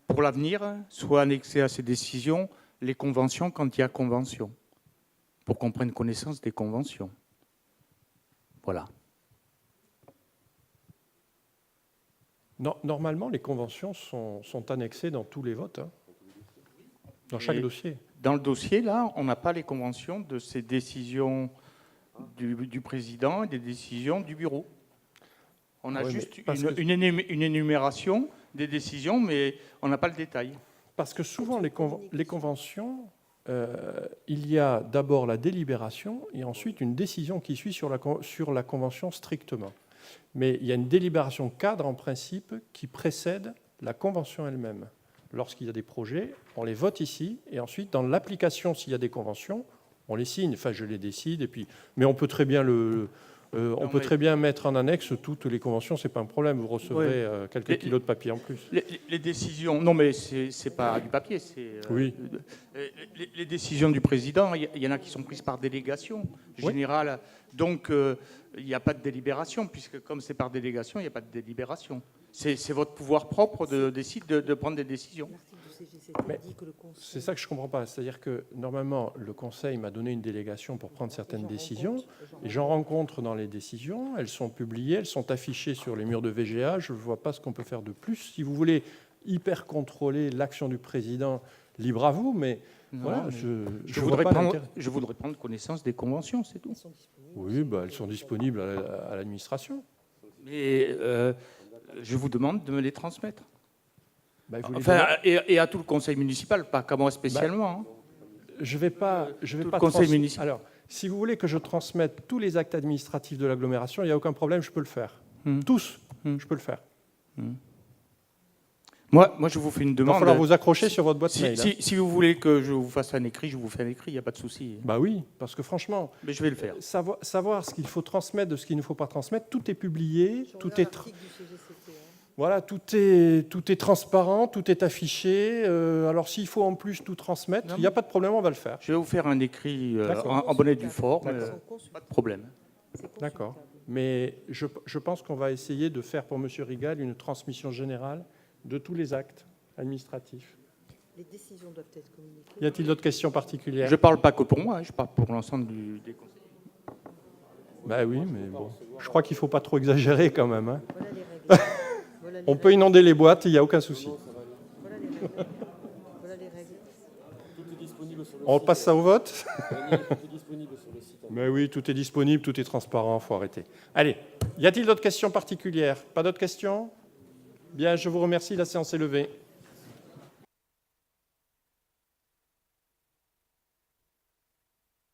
pour l'avenir, soient annexées à ces décisions les conventions quand il y a convention, pour qu'on prenne connaissance des conventions. Voilà. Normalement, les conventions sont annexées dans tous les votes, hein, dans chaque dossier. Dans le dossier, là, on n'a pas les conventions de ces décisions du président et des décisions du bureau. On a juste une énumération des décisions, mais on n'a pas le détail. Parce que souvent, les conventions, il y a d'abord la délibération et ensuite une décision qui suit sur la convention strictement. Mais il y a une délibération cadre, en principe, qui précède la convention elle-même. Lorsqu'il y a des projets, on les vote ici, et ensuite, dans l'application, s'il y a des conventions, on les signe. Enfin, je les décide, et puis... Mais on peut très bien très bien mettre en annexe toutes les conventions, c'est pas un problème. Vous recevrez quelques kilos de papier en plus. Les décisions, non mais c'est pas du papier, c'est oui. Les décisions du président, il y en a qui sont prises par délégation générale, donc il n'y a pas de délibération, puisque comme c'est par délégation, il n'y a pas de délibération. C'est votre pouvoir propre de prendre des décisions. C'est ça que je ne comprends pas. C'est-à-dire que normalement, le Conseil m'a donné une délégation pour prendre certaines décisions, et j'en rencontre dans les décisions, elles sont publiées, elles sont affichées sur les murs de VGA, je ne vois pas ce qu'on peut faire de plus. Si vous voulez hyper contrôler l'action du président, libre à vous, mais non, voilà, mais je voudrais prendre connaissance des conventions, c'est tout. Oui, elles sont disponibles à l'administration. Mais je vous demande de me les transmettre. Et à tout le conseil municipal, pas qu'à moi spécialement. Je vais pas conseil municipal. Alors, si vous voulez que je transmette tous les actes administratifs de l'agglomération, il n'y a aucun problème, je peux le faire. Tous, je peux le faire. Moi, je vous fais une demande. Il va falloir vous accrocher sur votre boîte mail. Si vous voulez que je vous fasse un écrit, je vous fais un écrit, il n'y a pas de souci. Bah oui, parce que franchement... Mais je vais le faire. Savoir ce qu'il faut transmettre de ce qu'il ne faut pas transmettre, tout est publié, tout est... Voilà, tout est transparent, tout est affiché. Alors, s'il faut en plus tout transmettre, il n'y a pas de problème, on va le faire. Je vais vous faire un écrit en bonne et due forme, pas de problème. D'accord. Mais je pense qu'on va essayer de faire pour M. Rigal une transmission générale de tous les actes administratifs. Les décisions doivent être communiquées. Y a-t-il d'autres questions particulières? Je ne parle pas que pour moi, je parle pour l'ensemble des conseillers. Ben oui, mais bon. Je crois qu'il ne faut pas trop exagérer quand même. Hein. Voilà les règles. On peut inonder les boîtes, il n'y a aucun souci. Voilà les règles. Voilà les règles. Tout est disponible sur le site. On passe ça au vote? Mais oui, tout est disponible, tout est transparent, il faut arrêter. Allez, y a-t-il d'autres questions particulières? Pas d'autres questions? Bien, je vous remercie, la séance est levée.